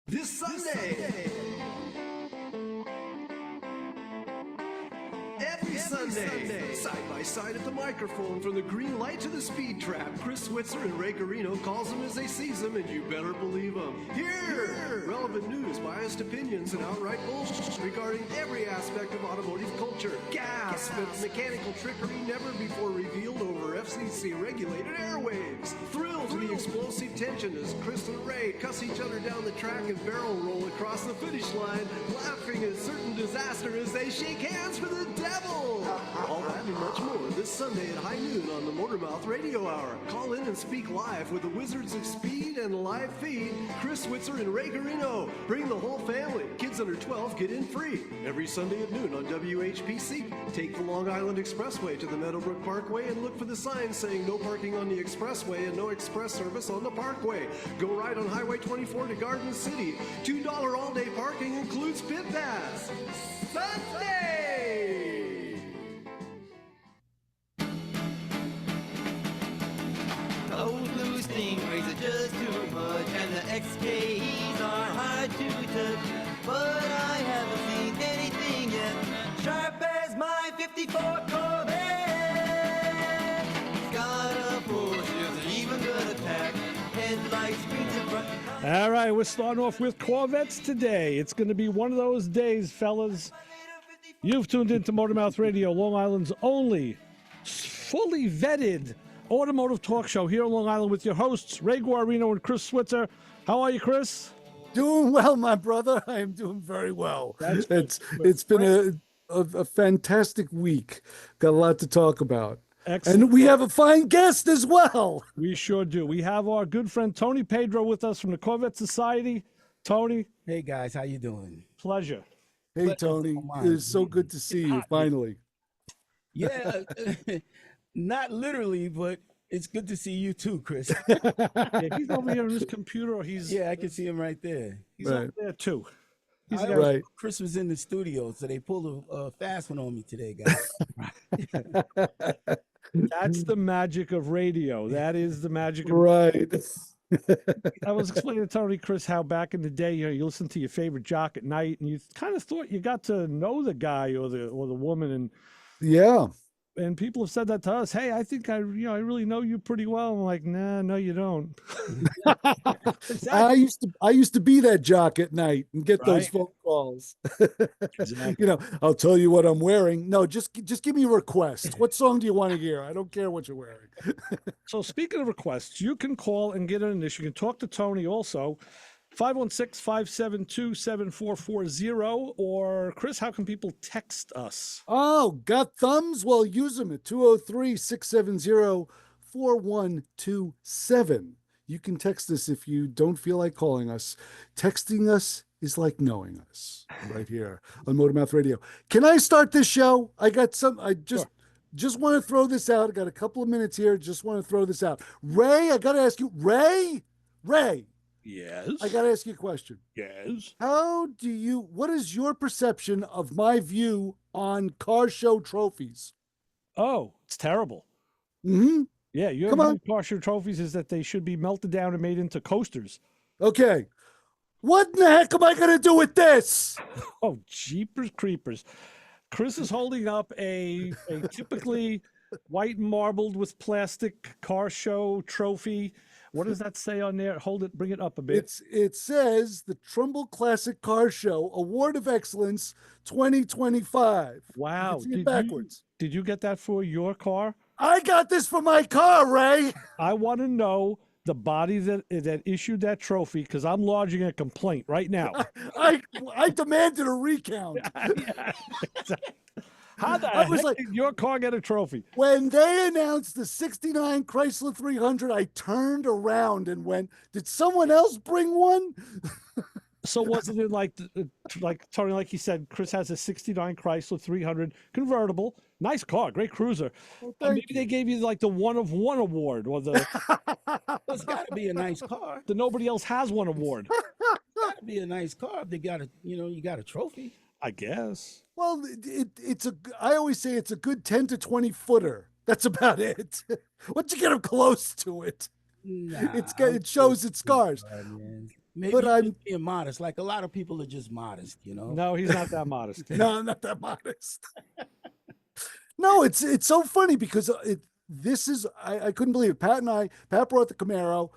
This Sunday. Every Sunday, side by side at the microphone, from the green light to the speed trap, Chris Switzer and Ray Carino calls them as they sees them, and you better believe them. Here, relevant news, biased opinions, and outright bullshit regarding every aspect of automotive culture. Gas, mechanical trickery never before revealed over FCC-regulated airwaves. Thrill to the explosive tension as Chris and Ray cuss each other down the track and barrel roll across the finish line, laughing at certain disaster as they shake hands for the devil. All that and much more this Sunday at high noon on the Motormouth Radio Hour. Call in and speak live with the Wizards of Speed and live feed, Chris Switzer and Ray Carino. Bring the whole family. Kids under 12 get in free. Every Sunday at noon on WHPC. Take the Long Island Expressway to the Meadowbrook Parkway and look for the sign saying no parking on the expressway and no express service on the parkway. Go right on Highway 24 to Garden City. $2 all-day parking includes pit pass. Sunday! Those blue stingrays are just too much, and the XKs are hard to touch. But I haven't seen anything yet sharp as my '54 Corvette. Got a Porsche, an even good attack, headlights, screens in front. All right, we're starting off with Corvettes today. It's going to be one of those days, fellas. You've tuned into Motormouth Radio, Long Island's only fully vetted automotive talk show here on Long Island with your hosts, Ray Guarino and Chris Switzer. How are you, Chris? Doing well, my brother. I am doing very well. It's been a fantastic week. Got a lot to talk about. Excellent. And we have a fine guest as well. We sure do. We have our good friend Tony Pedro with us from the Corvette Society. Tony. Hey guys, how you doing? Pleasure. Hey, Tony. It is so good to see you finally. Yeah, not literally, but it's good to see you too, Chris. Yeah, he's over here on his computer. Yeah, I can see him right there. He's over there too. He's I there. Right. Chris was in the studio, so they pulled a fast one on me today, guys. That's the magic of radio. That is the magic of Right. I was explaining to Tony, Chris, how back in the day, you listen to your favorite jock at night, and you kind of thought you got to know the guy or the woman, Yeah. and people have said that to us. Hey, I think I really know you pretty well. I'm like, nah, no, you don't. I used to be that jock at night and get those Right. phone calls. Exactly. I'll tell you what I'm wearing. No, just give me a request. What song do you want to hear? I don't care what you're wearing. So speaking of requests, you can call and get in this. You can talk to Tony also. 516-572-7440. Or Chris, how can people text us? Oh, got thumbs? Well, use them at 203-670-4127. You can text us if you don't feel like calling us. Texting us is like knowing us right here on Motormouth Radio. Can I start this show? I just want to throw this out. I got a couple of minutes here. Just want to throw this out. Ray, I got to ask you, Ray, Yes. I got to ask you a question. Yes. What is your perception of my view on car show trophies? Oh, it's terrible. Mm-hmm. Yeah, your Come on. car show trophies is that they should be melted down and made into coasters. Okay. What in the heck am I going to do with this? Oh, jeepers creepers. Chris is holding up a typically white marbled with plastic car show trophy. What does that say on there? Hold it, bring it up a bit. It says the Trumbull Classic Car Show Award of Excellence 2025. Wow. You can see it backwards. Did you get that for your car? I got this for my car, Ray. I want to know the body that issued that trophy, because I'm lodging a complaint right now. I demanded a recount. How the I was heck like- did your car get a trophy? When they announced the 69 Chrysler 300, I turned around and went, did someone else bring one? So wasn't it like Tony, like he said, Chris has a 69 Chrysler 300 convertible. Nice car, great cruiser. Maybe they gave you like the one of one award or the It's got to be a nice car. nobody else has one award. Got to be a nice car if they got you got a trophy. I guess. Well, I always say it's a good 10 to 20 footer. That's about it. Once you get them close to it, Nah, it shows its scars. man. Maybe But you're I'm just being modest. Like a lot of people are just modest, you know. No, he's not that modest. no, I'm not that modest. No, it's so funny because this is I couldn't believe it. Pat brought the Camaro.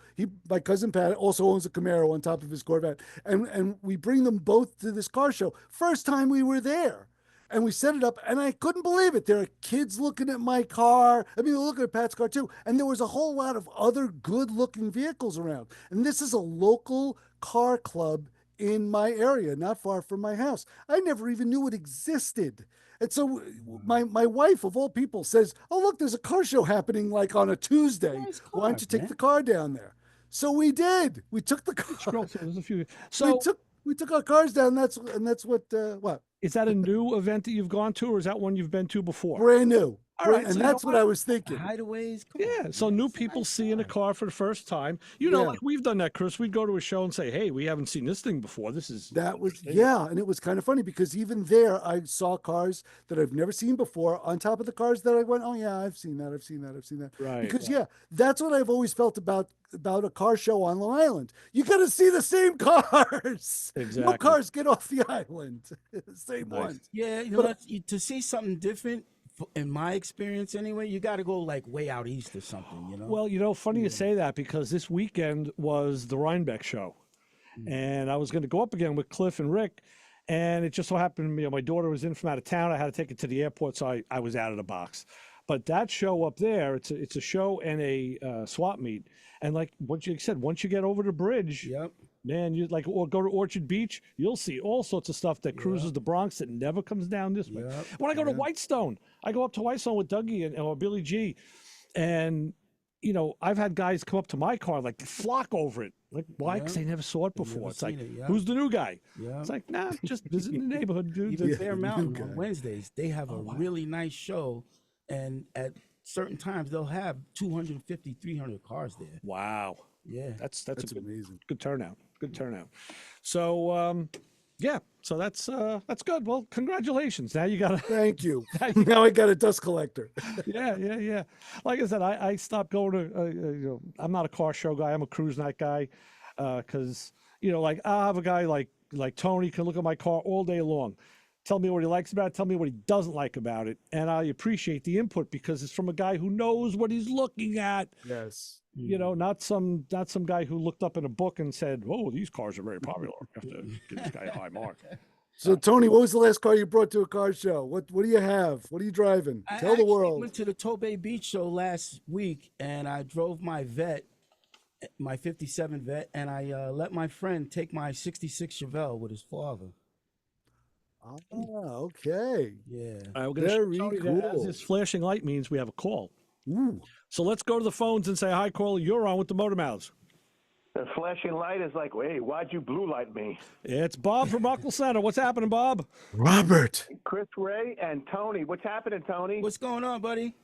My cousin Pat also owns a Camaro on top of his Corvette, and we bring them both to this car show. First time we were there, and we set it up, and I couldn't believe it. There are kids looking at my car. I mean, they're looking at Pat's car too, and there was a whole lot of other good-looking vehicles around. And this is a local car club in my area, not far from my house. I never even knew it existed. And so my wife, of all people, says, "Oh, look, there's a car show happening like on a Tuesday. Nice Why don't car, you take man. the car down there?" So we did. We took the car. Scroll through. There's a few. So We took our cars down. That's what is that a new event that you've gone to, or is that one you've been to before? brand new. All right, And so that's you know what I was thinking. Hideaways. Come Yeah, on, so man. new It's a people nice seeing a car. car for the first time. You know, Yeah. like we've done that, Chris. We'd go to a show and say, "Hey, we haven't seen this thing before. This is That was and it was kind of funny because even there I saw cars that I've never seen before on top of the cars that I went, "Oh yeah, I've seen that. I've seen that. I've seen that." Right, Because that's what I've always felt about a car show on Long Island. You got to see the same cars. No Exactly. cars get off the island. The same Nice. ones. Yeah, you know, to see something different, in my experience anyway, you got to go like way out east or something, you know. Well, you know, funny you say that because this weekend was the Rhinebeck show, and I was going to go up again with Cliff and Rick, and it just so happened, you know, my daughter was in from out of town. I had to take it to the airport, so I was out of the box. But that show up there, it's a show and a swap meet, and like what you said, once you get over the bridge, Yep. man, you like or go to Orchard Beach, you'll see all sorts of stuff that cruises the Bronx that never comes down this way. Yep. When I go to Whitestone, I go up to Whitestone with Dougie or Billy G, and you know I've had guys come up to my car like flock over it. Like why? Because they never saw it before. never It's like, seen it, yeah. who's the new guy? Yeah. It's like, nah, just visiting the neighborhood, dude. Even That's- Bear Mountain okay. on Wednesdays, they have a really nice show, and at certain times they'll have 250, 300 cars there. Wow, Yeah. that's That's a good, amazing. good turnout. Good turnout. So yeah, so that's good. Well, congratulations. Now you got to. Thank you. Now I got a dust collector. Yeah. Like I said, I stopped going to. You know, I'm not a car show guy. I'm a cruise night guy, because you know, like I'll have a guy like Tony can look at my car all day long, tell me what he likes about it, tell me what he doesn't like about it, and I appreciate the input because it's from a guy who knows what he's looking at. Yes. You know, not some guy who looked up in a book and said, "Oh, these cars are very popular. I have to give this guy a high mark." So Tony, what was the last car you brought to a car show? What do you have? What are you driving? I Tell the actually world. went to the Tobay Beach show last week, and I drove my Vet, my '57 Vet, and I let my friend take my '66 Chevelle with his father. Ah, okay. Yeah. All right, we're gonna show Very Tony that as cool. this flashing light means we have a call. Ooh. So let's go to the phones and say hi, caller. You're on with the Motor Mouths. The flashing light is like, hey, why'd you blue light me? It's Bob from Buckle Center. What's happening, Bob? Robert. Chris Ray and Tony. What's happening, Tony? What's going on, buddy?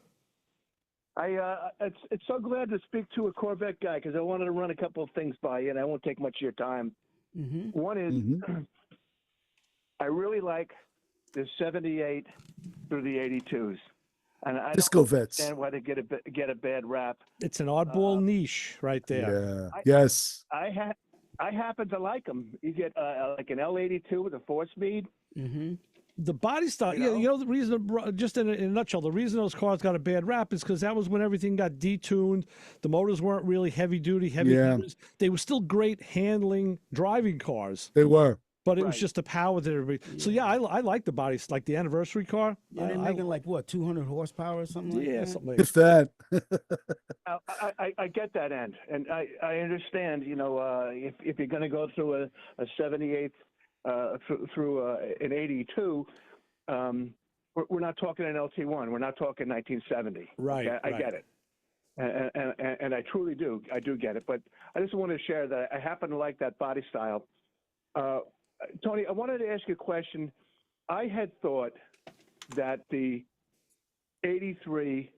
It's so glad to speak to a Corvette guy because I wanted to run a couple of things by you, and I won't take much of your time. Mm-hmm. One is, I really like the 78 through the 82s. And I Disco don't Vets. understand why they get a bad rap. It's an oddball niche right there. Yeah. Yes. I happen to like them. You get like an L82 with a 4-speed. Mm-hmm. The body style, You know? you know the reason, just in a nutshell, the reason those cars got a bad rap is because that was when everything got detuned. The motors weren't really heavy duty. Yeah. They were still great handling, driving cars, They were. but it was Right. just the power that everybody. So yeah, I like the bodies, like the anniversary car. Yeah, they're making like what, 200 horsepower or something like yeah, that? something like If that. I get that end, and I understand. You know, if you're going to go through a 78 through an 82, we're not talking an LT1. We're not talking 1970. Right, Okay? I right. get it, and I truly do. I do get it. But I just want to share that I happen to like that body style. Tony, I wanted to ask you a question. I had thought that the 83,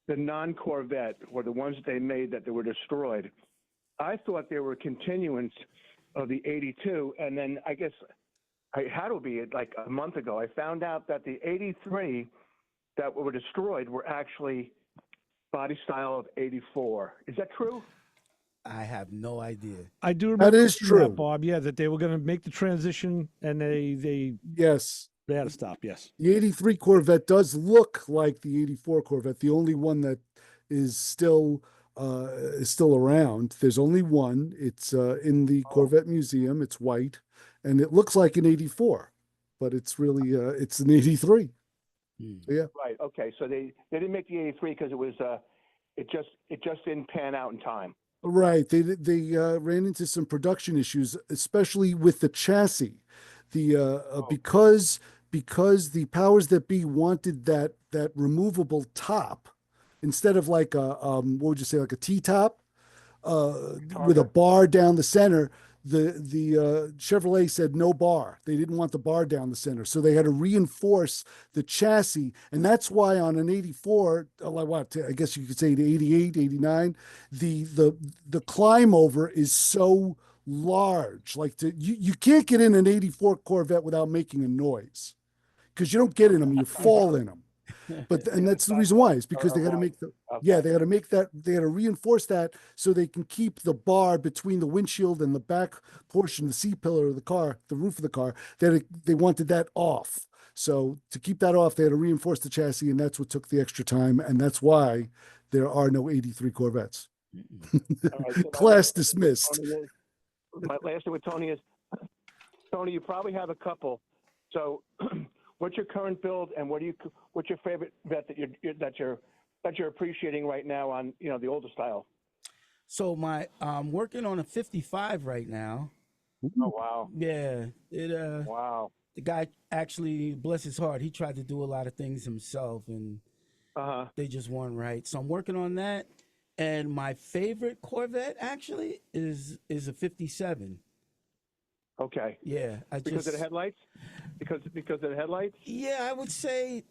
the non-Corvette, or the ones that they made that they were destroyed, I thought they were a continuance of the 82. And then I guess I had to be like a month ago, I found out that the 83 that were destroyed were actually body style of 84. Is that true? I have no idea. I do remember That is seeing true. Bob. Yeah, that they were going to make the transition, and they Yes. had to stop. Yes. The 83 Corvette does look like the 84 Corvette, the only one that is still around. There's only one. It's in the Corvette Museum. It's white, and it looks like an 84, but it's really it's an 83. So, yeah. Right. Okay. So they didn't make the 83 because it was it just didn't pan out in time. Right. They ran into some production issues, especially with the chassis. The because the powers that be wanted that removable top instead of like a what would you say, like a T-top with a bar down the center. The Chevrolet said no bar. They didn't want the bar down the center, so they had to reinforce the chassis, and that's why on an 84, like what I guess you could say the 88, 89, the climb over is so large. Like you can't get in an 84 Corvette without making a noise because you don't get in them, you fall in them. But and that's the reason why, is because they got to make they got to make that, they got to reinforce that so they can keep the bar between the windshield and the back portion, the C pillar of the car, the roof of the car, they wanted that off. So to keep that off, they had to reinforce the chassis, and that's what took the extra time, and that's why there are no 83 Corvettes. Class dismissed. My last thing with Tony is, Tony, you probably have a couple. So, what's your current build, and what's your favorite vet that you're appreciating right now on the older style? So I'm working on a 55 right now. Oh wow! Yeah, wow. The guy actually, bless his heart, he tried to do a lot of things himself, and they just weren't right. So I'm working on that. And my favorite Corvette actually is a 57. Okay. Yeah, because of the headlights. Because of the headlights. Yeah, I would say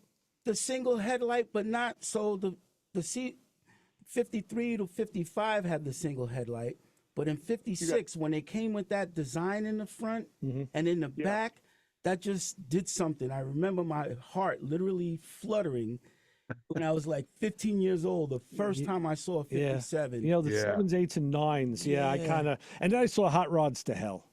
the single headlight, but not so the C 53 to 55 had the single headlight, but in 56 when they came with that design in the front and in the back, that just did something. I remember my heart literally fluttering when I was like 15 years old, the first time I saw a 57. The 7s, 8s, and 9s. Yeah, I kind of, and then I saw Hot Rods to Hell.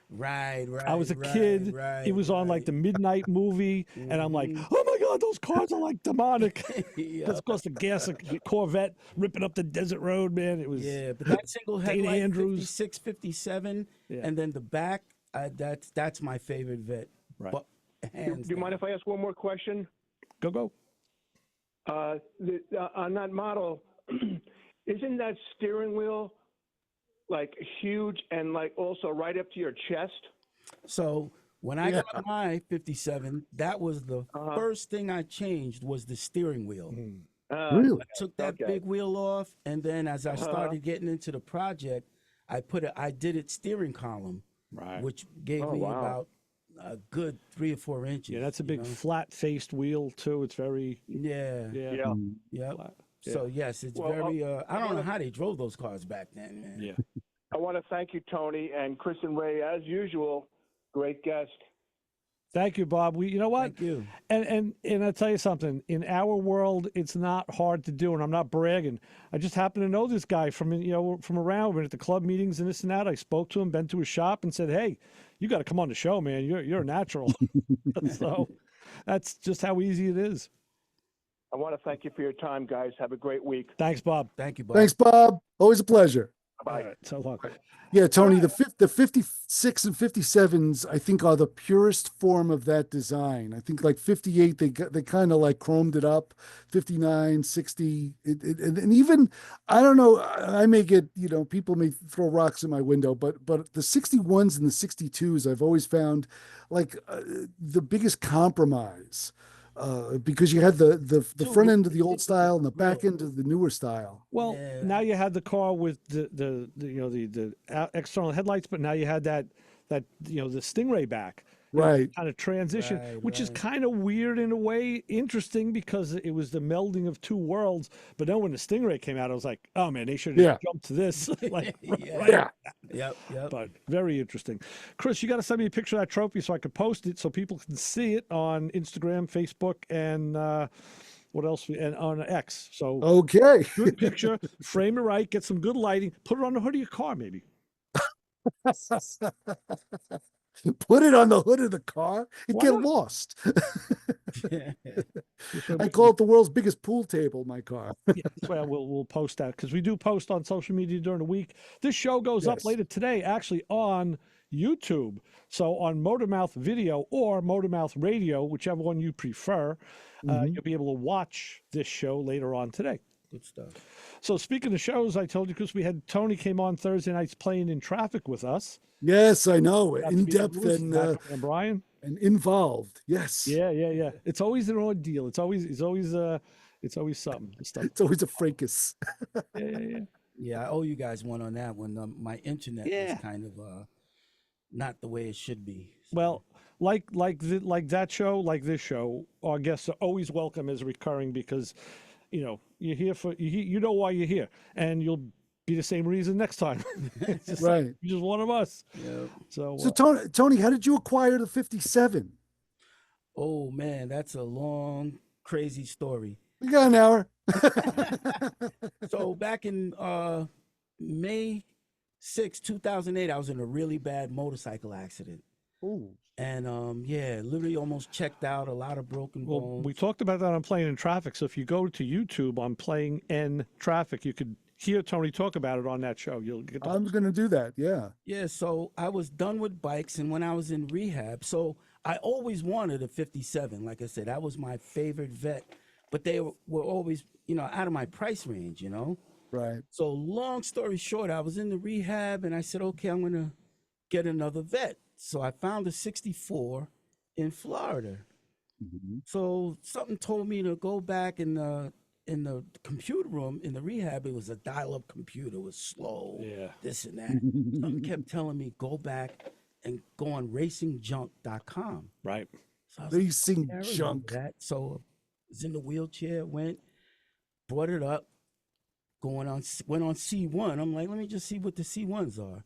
Right. I was a kid. It was on like the midnight movie, and I'm like, oh my God, those cars are like demonic. That's of course the gas Corvette ripping up the desert road, man. It was but that single headlight, Andrews. 56, 57, and then the back, that's my favorite vet. Right. But, do you mind if I ask one more question? Go. On that model, isn't that steering wheel like huge and like also right up to your chest? So when I got my 57, that was the first thing I changed was the steering wheel. Really? I took that big wheel off, and then as I started getting into the project, I did it steering column, which gave me about a good 3 or 4 inches. Yeah, that's a big flat-faced wheel too. It's very yeah. flat. So yes, it's very. I don't know how they drove those cars back then, man. Yeah. I want to thank you, Tony, and Chris and Ray, as usual. Great guest. Thank you, Bob. You know what? Thank you. And I'll tell you something. In our world, it's not hard to do, and I'm not bragging. I just happen to know this guy from around. We're at the club meetings and this and that. I spoke to him, been to his shop, and said, "Hey, you got to come on the show, man. You're a natural." So that's just how easy it is. I want to thank you for your time, guys. Have a great week. Thanks, Bob. Thank you, Bob. Thanks, Bob. Always a pleasure. Bye. All right, so long. Yeah, Tony, the 56 and 57s, I think, are the purest form of that design. I think like 58, they kind of like chromed it up. 59, 60, and even, I don't know, I may get, people may throw rocks in my window, but the 61s and the 62s, I've always found like the biggest compromise. Because you had the front end of the old style and the back end of the newer style. Well, now you had the car with the external headlights, but now you had that the Stingray back. Right. Kind of transition, which is kind of weird in a way, interesting because it was the melding of two worlds. But then when the Stingray came out, I was like, oh man, they should have jumped to this. Yep. But very interesting. Chris, you got to send me a picture of that trophy so I could post it so people can see it on Instagram, Facebook, and What else? And on X. So Okay. good picture, frame it right, get some good lighting, put it on the hood of your car, maybe. Put it on the hood of the car and Why get not? lost. This way I we call it the world's biggest pool table, my car. Yeah, that's why we'll post that because we do post on social media during the week. This show goes up Yes. later today, actually on YouTube. So on Motormouth Video or Motormouth Radio, whichever one you prefer, you'll be able to watch this show later on today. Good stuff. So speaking of shows, I told you because we had Tony came on Thursday nights playing in traffic with us. Yes, I know. Got to In meet depth Lewis, and Patrick and Brian. involved. Yes. Yeah. It's always an ordeal. It's always something. Stuff. It's always a fracas. Yeah. Yeah, I owe you guys one on that one. My internet Yeah. is kind of not the way it should be. Well, like that show, like this show, our guests are always welcome as recurring because, you're here you know why you're here, and you'll be the same reason next time. It's just Right. you're just one of us. Yeah. So, So Tony, how did you acquire the 57? Oh man, that's a long, crazy story. We got an hour. So back in May 6, 2008, I was in a really bad motorcycle accident. Ooh. And literally almost checked out, a lot of broken well, bones. we talked about that on Playing in Traffic. So if you go to YouTube on Playing in Traffic, you could hear Tony talk about it on that show. You'll get the I'm going to do that. Yeah. Yeah, so I was done with bikes, and when I was in rehab, so I always wanted a 57. Like I said, that was my favorite vet, but they were always, out of my price range, Right. So long story short, I was in the rehab, and I said, okay, I'm going to get another vet. So I found a 64 in Florida. Mhm. So something told me to go back in the computer room in the rehab. It was a dial-up computer. It was slow. Yeah. This and that. Something kept telling me go back and go on racingjunk.com. right. So I was like, Racing "Yeah, I remember junk. that." So I was in the wheelchair, brought it up, went on C1. I'm like, let me just see what the C1s are.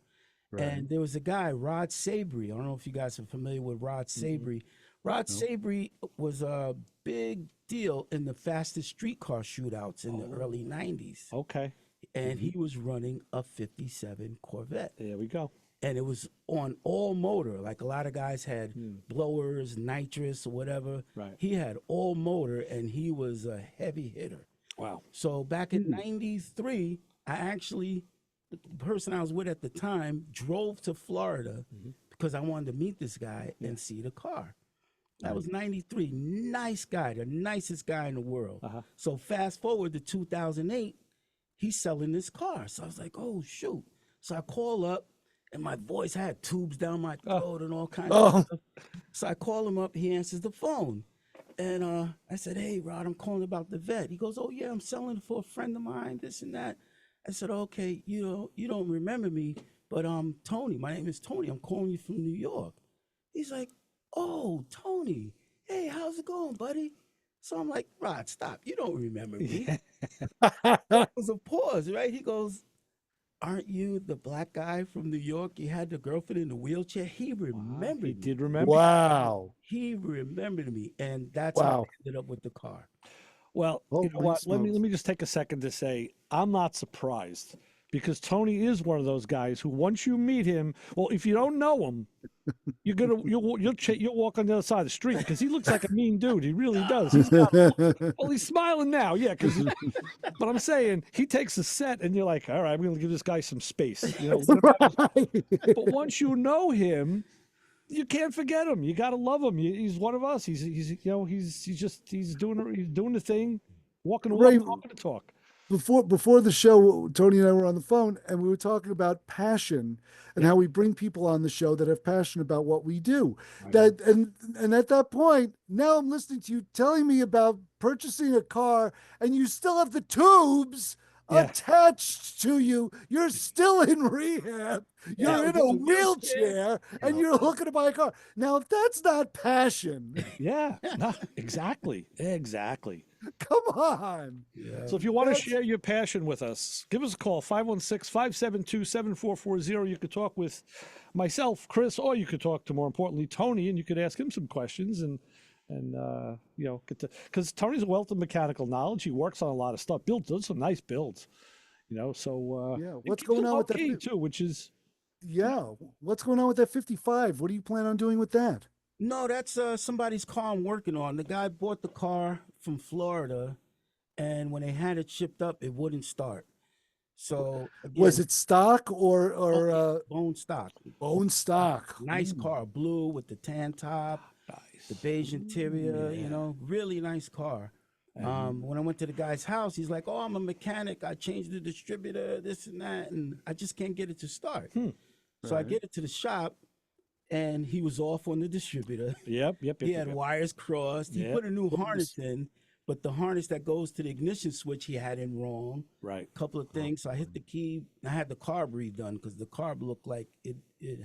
Right. And there was a guy, Rod Sabry. I don't know if you guys are familiar with Rod Sabry. Rod Sabry was a big deal in the fastest streetcar shootouts in the early 90s. Okay. And he was running a 57 Corvette. There we go. And it was on all motor. Like a lot of guys had blowers, nitrous, or whatever. Right. He had all motor, and he was a heavy hitter. Wow. So back in 93, the person I was with at the time drove to Florida because I wanted to meet this guy and see the car. That was 93. Nice guy, the nicest guy in the world. So fast forward to 2008, he's selling this car. So I was like, oh, shoot. So I call up, and my voice had tubes down my throat and all kinds of stuff. So I call him up. He answers the phone. And I said, hey, Rod, I'm calling about the vet. He goes, oh, yeah, I'm selling it for a friend of mine, this and that. I said, okay, you don't remember me, but Tony, my name is Tony. I'm calling you from New York. He's like, oh, Tony, hey, how's it going, buddy? So I'm like, Rod, stop. You don't remember me. There was a pause, right? He goes, aren't you the black guy from New York? You had the girlfriend in the wheelchair. He remembered He me. did remember. Wow. He remembered me, and that's how I ended up with the car. Well, you know Holy what? Let smokes. me just take a second to say I'm not surprised because Tony is one of those guys who once you meet him, well, if you don't know him, you'll walk on the other side of the street because he looks like a mean dude. He really does. He's smiling now, yeah. But I'm saying he takes a set, and you're like, all right, we're gonna give this guy some space. But once you know him, you can't forget him. You gotta love him. He's one of us. He's doing the thing, walking the walk, Right. talking the talk. Before the show, Tony and I were on the phone, and we were talking about passion and how we bring people on the show that have passion about what we do. And at that point, now I'm listening to you telling me about purchasing a car, and you still have the tubes attached to you. You're still in rehab. You're in a wheelchair, and you're looking to buy a car. Now, if that's not passion, Yeah, no, exactly. come on. So if you want to share your passion with us, give us a call, 516-572-7440. You could talk with myself, Chris, or you could talk to, more importantly, Tony, and you could ask him some questions and and get to, because Tony's a wealth of mechanical knowledge. He works on a lot of stuff. Does some nice builds, So Yeah. he What's keeps going it on with that? low-key, too, which is Yeah. What's going on with that 55? What do you plan on doing with that? No, that's somebody's car I'm working on. The guy bought the car from Florida, and when they had it shipped up, it wouldn't start. So Was again, it stock or bone stock? bone stock? Nice car, blue with the tan top, the beige interior. Really nice car. When I went to the guy's house, he's like, "Oh, I'm a mechanic. I changed the distributor, this and that, and I just can't get it to start." So I get it to the shop, and he was off on the distributor. Yep. He had wires crossed. He put a new harness in, but the harness that goes to the ignition switch he had in wrong. Right. Couple of things. So I hit the key. I had the carb redone because the carb looked like it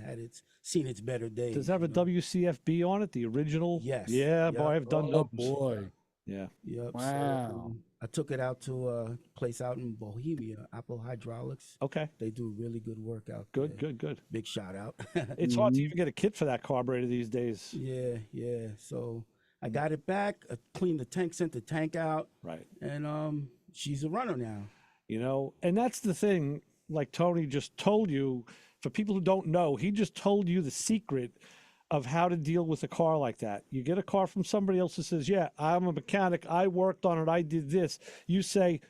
had seen its better days. Does it have a WCFB on it? The original? Yes. Yeah, Yep. boy, I've done Oh those. boy. Yeah. Yep. Wow. So, I took it out to a place out in Bohemia, Apple Hydraulics. Okay. They do really good work out Good, there. good. Big shout out. It's hard to even get a kit for that carburetor these days. Yeah. So I got it back. I cleaned the tank, sent the tank out, Right. and she's a runner now. And that's the thing, like Tony just told you, for people who don't know, he just told you the secret of how to deal with a car like that. You get a car from somebody else who says, yeah, I'm a mechanic, I worked on it, I did this. You say,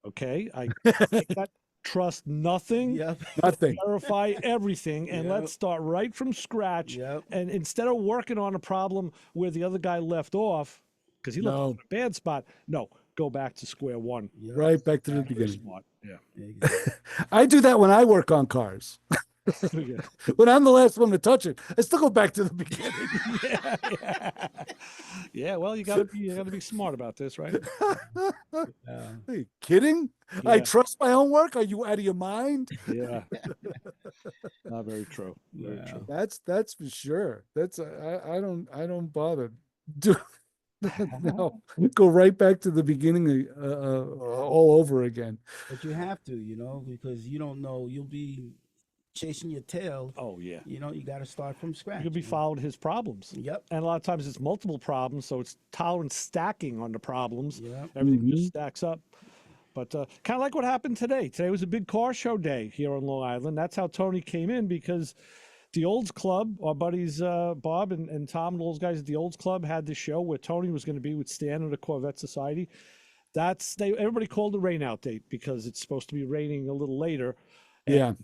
okay, I take that, trust nothing, Yep. Nothing. verify everything, and Yep. let's start right from scratch. Yep. And instead of working on a problem where the other guy left off, because he left off in a bad spot, no, go back to square one. Yep. Right back to the Very beginning. smart. Yeah. Exactly. I do that when I work on cars. Yeah. When I'm the last one to touch it, I still go back to the beginning. Yeah, well, you gotta be smart about this, right? Are you kidding? I Yeah. trust my own work. Are you out of your mind? Yeah. Not very true. Very Yeah. true. That's for sure. That's I don't bother. Do no, go right back to the beginning all over again. But you have to, because you don't know, you'll be chasing your tail. Oh yeah. You got to start from scratch. You'll be following his problems. Yep. And a lot of times it's multiple problems, so it's tolerance stacking on the problems. Yep. Everything just stacks up. But kind of like what happened today. Today was a big car show day here on Long Island. That's how Tony came in, because the Olds Club, our buddies Bob and Tom and those guys at the Olds Club had this show where Tony was going to be with Stan of the Corvette Society. Everybody called the rain out date because it's supposed to be raining a little later. And,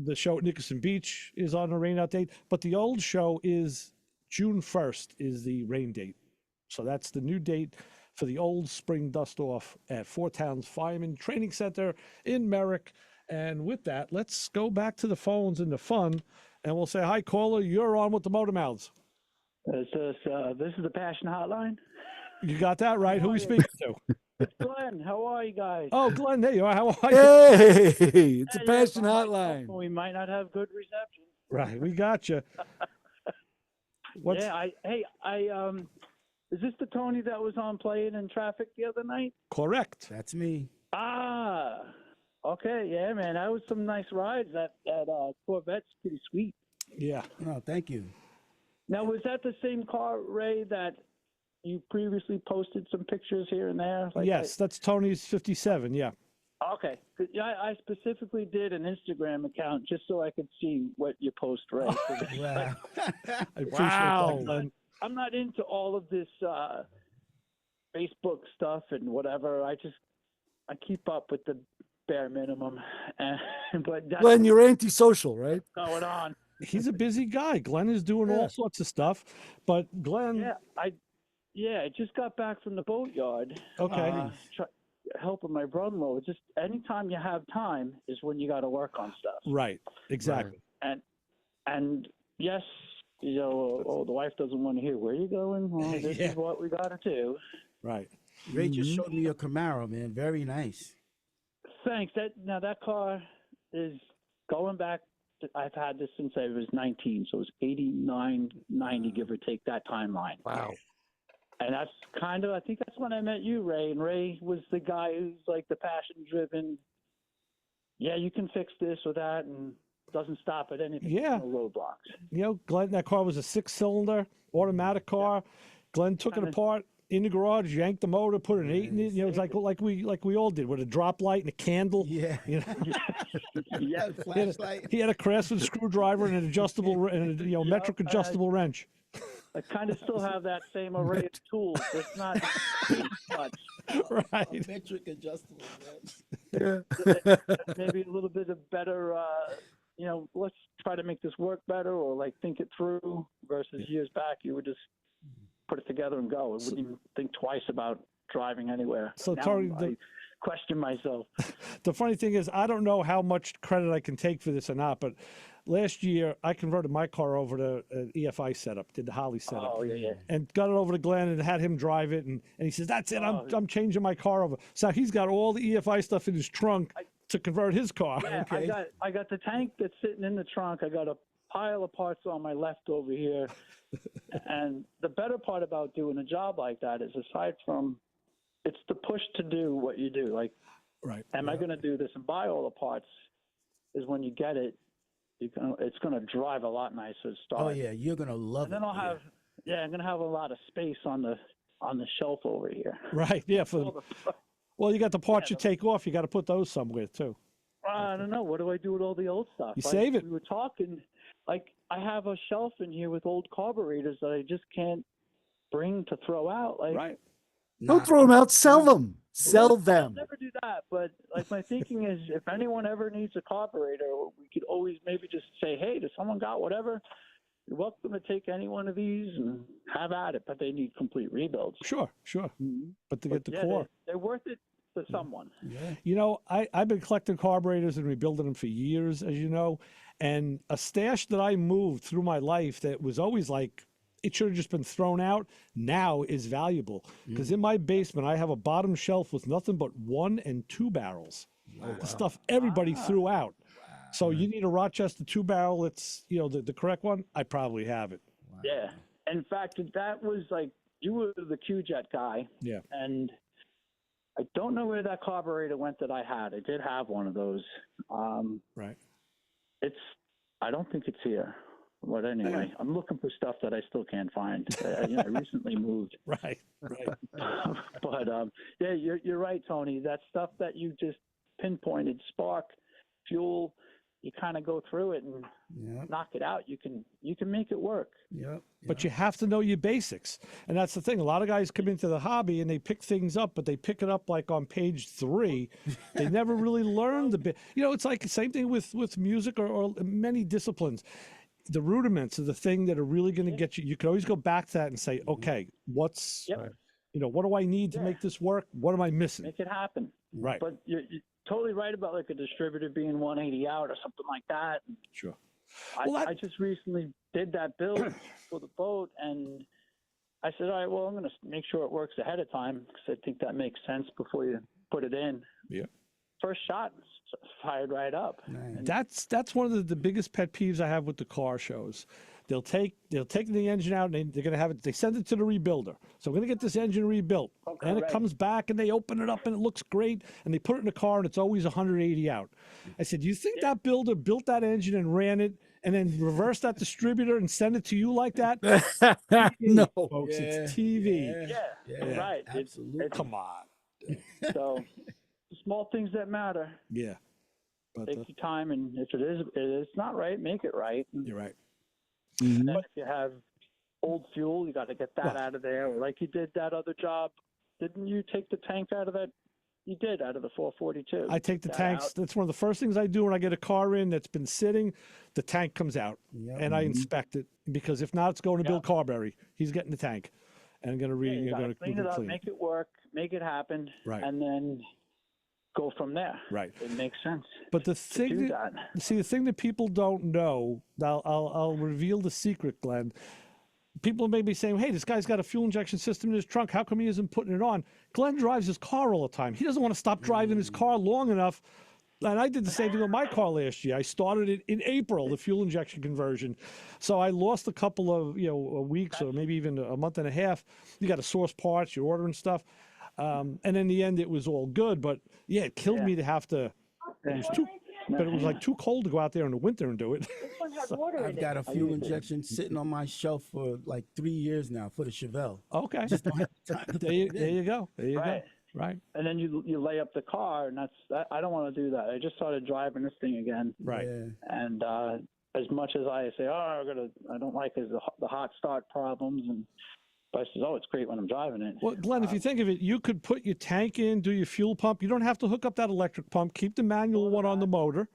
the show at Nickerson Beach is on a rain out date, but the old show is June 1st is the rain date. So that's the new date for the old spring dust off at Four Towns Fireman Training Center in Merrick. And with that, let's go back to the phones and the fun, and we'll say, hi, caller, you're on with the Motor Mouths. This is the Passion Hotline. You got that right. Who are we speaking to? It's Glenn. How are you guys? Oh, Glenn, there you are. How are you? Hey, it's a Hey, passion yeah, hotline. We might not have good reception. Right, we got you. What's, Yeah, is this the Tony that was on playing in traffic the other night? correct? That's me. Ah, okay, yeah, man, that was some nice rides. That Corvette's pretty sweet. Yeah. No, thank you. Now, was that the same car, Ray, that you previously posted some pictures here and there? Yes, that's Tony's 57. Yeah. Okay. 'Cause I specifically did an Instagram account just so I could see what you post, Ray. 'Cause Wow. I appreciate Wow. that, Glenn. I'm not into all of this Facebook stuff and whatever. I keep up with the bare minimum. But that's Glenn, you're antisocial, right? what's going on. He's a busy guy. Glenn is doing Yeah. all sorts of stuff, but Glenn, Yeah, I just got back from the boatyard. okay. Helping my brother-in-law. Just anytime you have time is when you got to work on stuff. Right, exactly. And yes, the wife doesn't want to hear where you going. Well, this Yeah. is what we got to do. Right. Ray just showed me your Camaro, man. Very nice. Thanks. That car is going back. I've had this since I was 19, so it was 89, 90, give or take that timeline. Wow. And that's I think that's when I met you, Ray. And Ray was the guy who's like the passion-driven. Yeah, you can fix this or that, and doesn't stop at anything. Yeah. No roadblocks. Glenn, that car was a 6-cylinder automatic car. Glenn took it apart in the garage, yanked the motor, put an 8 in it. You know, it's like we all did with a drop light and a candle. Yeah. You know, Yeah. Flashlight. he had a Craftsman screwdriver and an adjustable and a metric adjustable wrench. I kind of still have that same array of tools. It's not much. Right. Metric adjustable wrench. Yeah. Maybe a little bit of better, let's try to make this work better, or like think it through, versus years back, you would just put it together and go. I wouldn't even think twice about driving anywhere. So, now Tori, I question myself. The funny thing is, I don't know how much credit I can take for this or not, but last year I converted my car over to an EFI setup, did the Holly setup. Oh, yeah. And got it over to Glenn and had him drive it. And he says, that's it, I'm changing my car over. So he's got all the EFI stuff in his trunk to convert his car. Yeah, Okay. I got the tank that's sitting in the trunk. I got a pile of parts on my left over here. And the better part about doing a job like that is, aside from, it's the push to do what you do. Like, Right. am I going to do this and buy all the parts? Is when you get it, it's going to drive a lot nicer to start. Oh yeah, you're gonna love And then it. I'll have, I'm going to have a lot of space on the shelf over here. Right. Yeah. Well, you got the parts you take off. You got to put those somewhere too. I don't know. What do I do with all the old stuff? You save it. We were talking, like, I have a shelf in here with old carburetors that I just can't bring to throw out. Like, Right. Don't throw them out. Sell them. Sell I'll them. never do that. But like, my thinking is, if anyone ever needs a carburetor, we could always maybe just say, hey, does someone got whatever? You're welcome to take any one of these and have at it, but they need complete rebuilds. Sure. But to get the Yeah, core. they're worth it to someone. You know, I've been collecting carburetors and rebuilding them for years, as you know. And a stash that I moved through my life that was always like, it should have just been thrown out, now is valuable. Because in my basement, I have a bottom shelf with nothing but 1 and 2 barrels. The stuff everybody threw out. So you need a Rochester 2-barrel that's, the correct one? I probably have it. Yeah. In fact, that was like, you were the Q-Jet guy. Yeah. And I don't know where that carburetor went that I had. I did have one of those. Right. I don't think it's here. But anyway, I'm looking for stuff that I still can't find. I recently moved. Right. But yeah, you're right, Tony. That stuff that you just pinpointed, spark, fuel, you kind of go through it and knock it out. You can make it work. Yep. But you have to know your basics. And that's the thing. A lot of guys come into the hobby and they pick things up, but they pick it up like on page 3. They never really learn the bit. It's like the same thing with music or many disciplines. The rudiments are the thing that are really going to get you. You can always go back to that and say, okay, what do I need to make this work? What am I missing? Make it happen. Right. But you're totally right about like a distributor being 180 out or something like that. Sure. I just recently did that build for the boat, and I said, all right, well, I'm going to make sure it works ahead of time, because I think that makes sense before you put it in. Yeah. First shot, fired right up. That's one of the biggest pet peeves I have with the car shows. They'll take the engine out and they're going to have it. They send it to the rebuilder. So we're going to get this engine rebuilt, and it comes back and they open it up and it looks great, and they put it in the car and it's always 180 out. I said, do you think that builder built that engine and ran it and then reversed that distributor and sent it to you like that? No, folks, it's TV. Yeah. Right. Absolutely. Come on. So small things that matter. Yeah. But Take your time, and if it's not right, make it right. you're right. And then if you have old fuel, you got to get that out of there. Or like you did that other job, didn't you take the tank out of that? You did, out of the 442. I take the tanks. That's one of the first things I do when I get a car in that's been sitting. The tank comes out, and I inspect it, because if not, it's going to Bill Carberry. He's getting the tank, and I'm going to clean it up, make it work, make it happen, Right. and then go from there. Right. It makes sense. But the do thing the thing that people don't know, I'll reveal the secret, Glenn. People may be saying, hey, this guy's got a fuel injection system in his trunk. How come he isn't putting it on? Glenn drives his car all the time. He doesn't want to stop driving his car long enough. And I did the same thing with my car last year. I started it in April, the fuel injection conversion. So I lost a couple of weeks or maybe even a month and a half. You got to source parts, you're ordering stuff. And in the end, it was all good. But yeah, it killed me to have to. It was but it was like too cold to go out there in the winter and do it. This one has water in I've it. got a fuel injection sitting on my shelf for like 3 years now for the Chevelle. Okay. Just don't have time to There put you, it there in. you go. There you Right. go. Right. And then you lay up the car, and I don't want to do that. I just started driving this thing again, Right. Yeah. and as much as I say, I don't like is the hot start problems, and but I says, it's great when I'm driving it. Well, Glenn, if you think of it, you could put your tank in, do your fuel pump. You don't have to hook up that electric pump. Keep the manual one on the motor,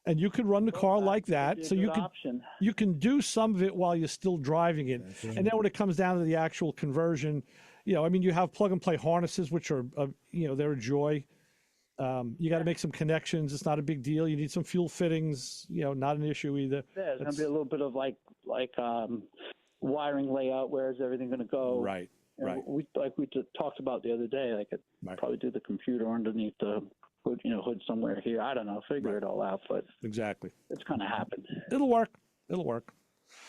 and you could run the car like that. So you can do some of it while you're still driving it. And then when it comes down to the actual conversion, I mean, you have plug and play harnesses, which are, they're a joy. You got to make some connections. It's not a big deal. You need some fuel fittings. Not an issue either. Yeah, there's going to be a little bit of like wiring layout. Where is everything going to go? Right. And Right. we talked about the other day. I could probably do the computer underneath the hood somewhere here. I don't know. Figure it all out, but Exactly. it's going to happen. It'll work. It'll work.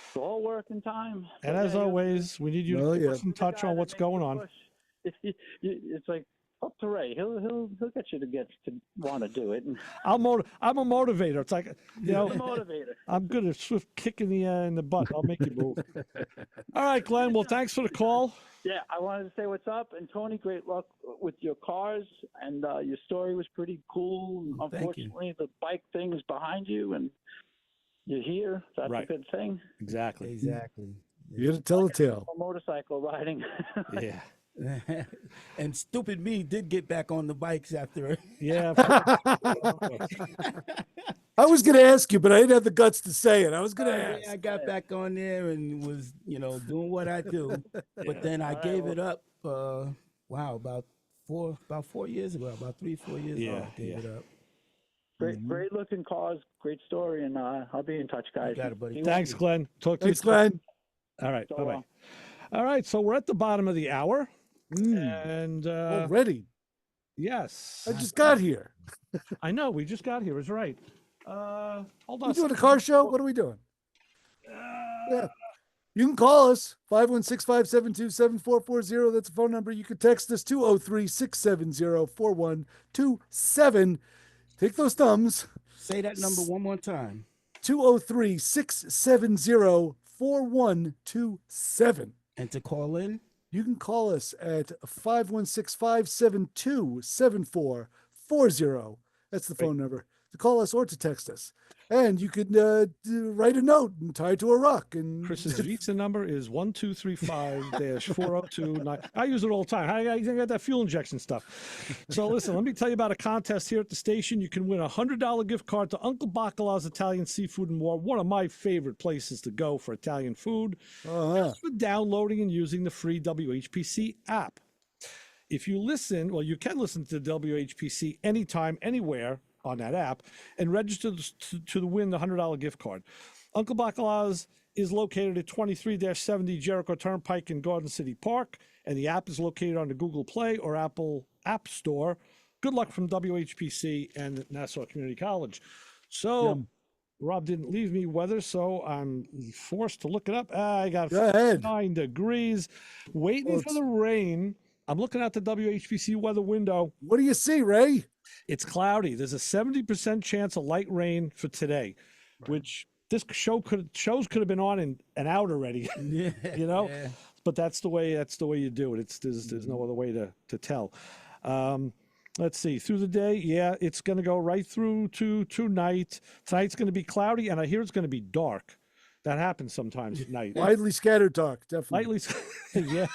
It's all work in time. And But as yeah, always, we need you to keep us in touch on what's going on. It's like up to Ray. He'll get you to want to do it. And I'm a motivator. It's like, the motivator. I'm good at swift kicking in the butt. I'll make you move. All right, Glenn. Well, thanks for the call. Yeah, I wanted to say what's up. And Tony, great luck with your cars. And your story was pretty cool. Unfortunately, the bike thing is behind you, and you're here. That's a good thing. Exactly. Exactly. You got to tell the tale. Motorcycle riding. Yeah. And stupid me did get back on the bikes after. Yeah. I was going to ask you, but I didn't have the guts to say it. I was going to ask. I got back on there and was, doing what I do. But then I gave it up. About 4 years ago, about 3-4 years ago, I gave it up. Great looking cars, great story, and I'll be in touch, guys. You got it, buddy. Thanks, Glenn. Talk to Thanks, you. Glenn. All right. So Bye-bye. All right. So we're at the bottom of the hour. And Already? yes. I just got here. I know. We just got here. Is right. Hold on. We doing a car show? What are we doing? Yeah. You can call us 516-572-7440. That's the phone number. You can text us 203-670-4127. Take those thumbs. Say that number one more time. 203-670-4127. And to call in? You can call us at 516-572-7440. That's the phone number to call us or to text us. And you could write a note and tie it to a rock. And Chris's Visa number is 1235-4029. I use it all the time. I got that fuel injection stuff. So listen, let me tell you about a contest here at the station. You can win a $100 gift card to Uncle Bacala's Italian Seafood and More, one of my favorite places to go for Italian food. Just for downloading and using the free WHPC app. If you listen, well, you can listen to WHPC anytime, anywhere on that app, and register to win the $100 gift card. Uncle Bacala's is located at 23-70 Jericho Turnpike in Garden City Park, and the app is located on the Google Play or Apple App Store. Good luck from WHPC and Nassau Community College. So, Rob didn't leave me weather, so I'm forced to look it up. I got 9 degrees, waiting for the rain. I'm looking at the WHPC weather window. What do you see, Ray? It's cloudy. There's a 70% chance of light rain for today, which this shows could have been on and out already. Yeah. But that's the way you do it. There's no other way to tell. Let's see. Through the day, it's going to go right through to tonight. Tonight's going to be cloudy, and I hear it's going to be dark. That happens sometimes at night. Widely scattered talk, definitely. Yeah.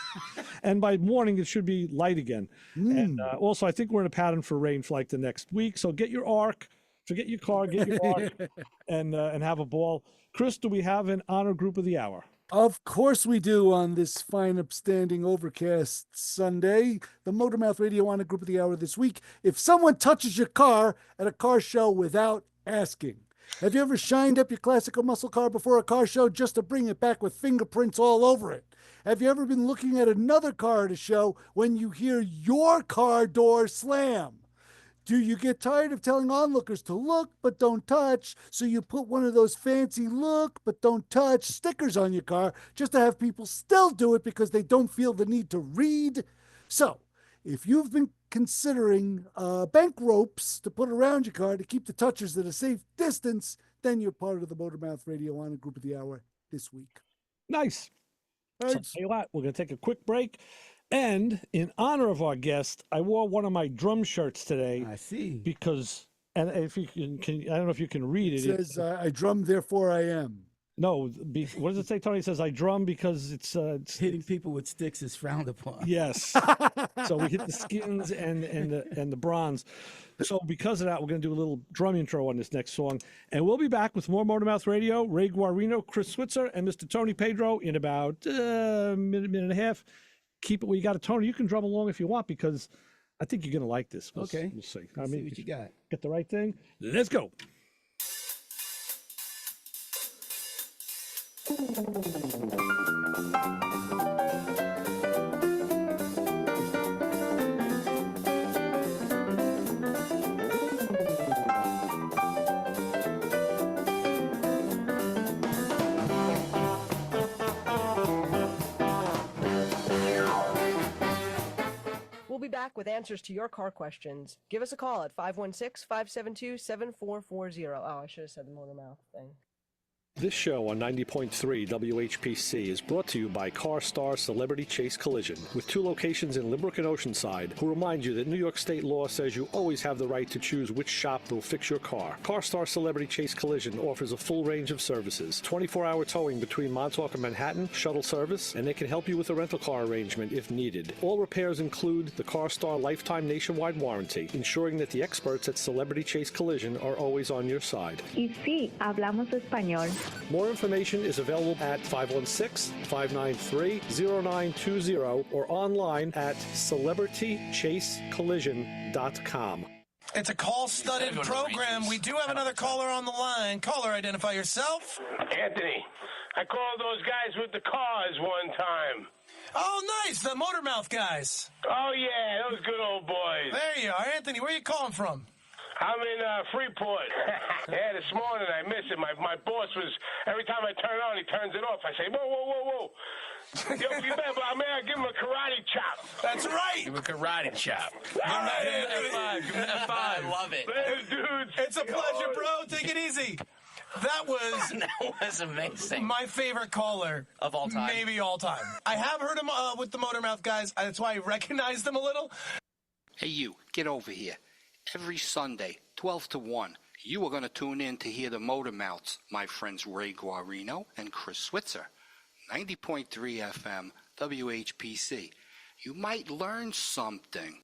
And by morning, it should be light again. And also, I think we're in a pattern for rain for like the next week. So get your ark, forget your car, get your ark, and have a ball. Chris, do we have an honor group of the hour? Of course we do on this fine, upstanding, overcast Sunday. The Motormouth Radio Honor Group of the Hour this week. If someone touches your car at a car show without asking. Have you ever shined up your classical muscle car before a car show just to bring it back with fingerprints all over it? Have you ever been looking at another car at a show when you hear your car door slam? Do you get tired of telling onlookers to look but don't touch, so you put one of those fancy look but don't touch stickers on your car just to have people still do it because they don't feel the need to read? So, if you've been considering bank ropes to put around your car to keep the touchers at a safe distance, then you're part of the Motor Mouth Radio Honor Group of the Hour this week. Nice. So, Thanks. tell you what, we're going to take a quick break. And in honor of our guest, I wore one of my drum shirts today. I see. Because, and if you can I don't know if you can read it. It says, I drum, therefore I am. No, what does it say, Tony? It says, I drum because it's Hitting people with sticks is frowned upon. Yes. So we hit the skins and the bronze. So because of that, we're going to do a little drum intro on this next song. And we'll be back with more Motor Mouth Radio, Ray Guarino, Chris Switzer, and Mr. Tony Pedro in about a minute and a half. Keep it where you got it, Tony. You can drum along if you want because I think you're going to like this. Okay. We'll see. Let's see what you got. Get the right thing. Let's go. We'll be back with answers to your car questions. Give us a call at 516-572-7440. Oh, I should have said the Motor Mouth thing. This show on 90.3 WHPC is brought to you by CarStar Celebrity Chase Collision, with 2 locations in Limerick and Oceanside, who remind you that New York state law says you always have the right to choose which shop will fix your car. CarStar Celebrity Chase Collision offers a full range of services, 24-hour towing between Montauk and Manhattan, shuttle service, and they can help you with a rental car arrangement if needed. All repairs include the CarStar lifetime nationwide warranty, ensuring that the experts at Celebrity Chase Collision are always on your side. Y sí, hablamos español. More information is available at 516-593-0920 or online at celebritychasecollision.com. It's a call-studded program. We do have another caller on the line. Caller, identify yourself. Anthony, I called those guys with the cars one time. Oh, nice. The Motor Mouth guys. Oh, yeah, those good old boys. There you are. Anthony, where are you calling from? I'm in Freeport. Yeah, this morning I miss it. My boss was, every time I turn on, he turns it off. I say, whoa, whoa, whoa, whoa. Yo, you better, may I give him a karate chop? That's right. Give him a karate chop. All right, F5. Give him an F5. I love it. Dudes. It's a pleasure, bro. Take it easy. That was amazing. My favorite caller of all time. Maybe all time. I have heard him with the Motor Mouth guys. That's why I recognized them a little. Hey, you, get over here. Every Sunday, 12 to 1, you are going to tune in to hear the Motor Mouths, my friends Ray Guarino and Chris Switzer. 90.3 FM, WHPC. You might learn something.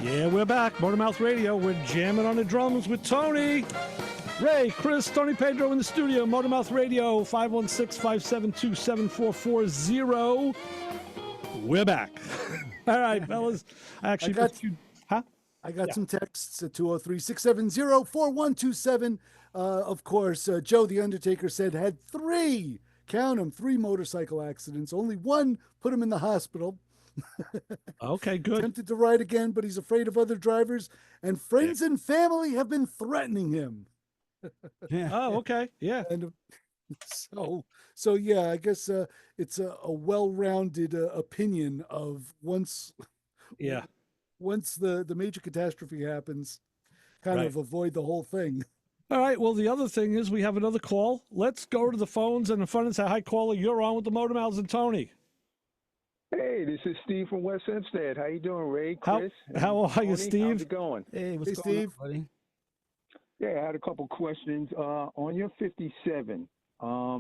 Yeah, we're back. Motor Mouth Radio. We're jamming on the drums with Tony. Ray, Chris, Tony Pedro in the studio. Motor Mouth Radio, 516-572-7440. We're back. All right, fellas. I got some texts at 203-670-4127. Of course, Joe the Undertaker said had 3 motorcycle accidents. Only 1 put him in the hospital. Okay, good. Tempted to ride again, but he's afraid of other drivers, and friends and family have been threatening him. Yeah. Oh, okay. Yeah. And so yeah, I guess it's a well-rounded opinion of once the major catastrophe happens, kind of avoid the whole thing. All right. Well, the other thing is we have another call. Let's go to the phones and in front and say, hi, caller. You're on with the Motor Mouths and Tony. Hey, this is Steve from West Hempstead. How you doing, Ray, Chris? How are you, Steve? How's it going? Hey, what's going on, buddy? Yeah, I had a couple questions. On your 57, I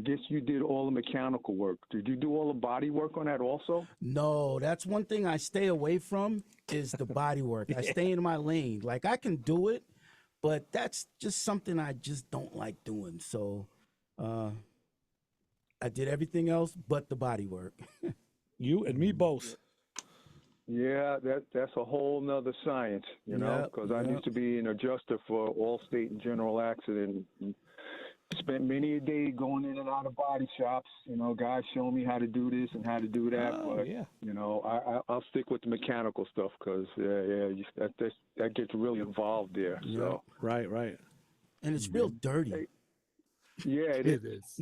guess you did all the mechanical work. Did you do all the body work on that also? No, that's one thing I stay away from is the body work. I stay in my lane. Like, I can do it, but that's just something I just don't like doing. So I did everything else but the body work. You and me both. Yeah, that's a whole nother science, you know, because I used to be an adjuster for Allstate and General Accident. spent many a day going in and out of body shops. You know, guys showing me how to do this and how to do that. Oh, but yeah. you know, I'll stick with the mechanical stuff because that gets really involved there. So Right. And it's real dirty. yeah, it is.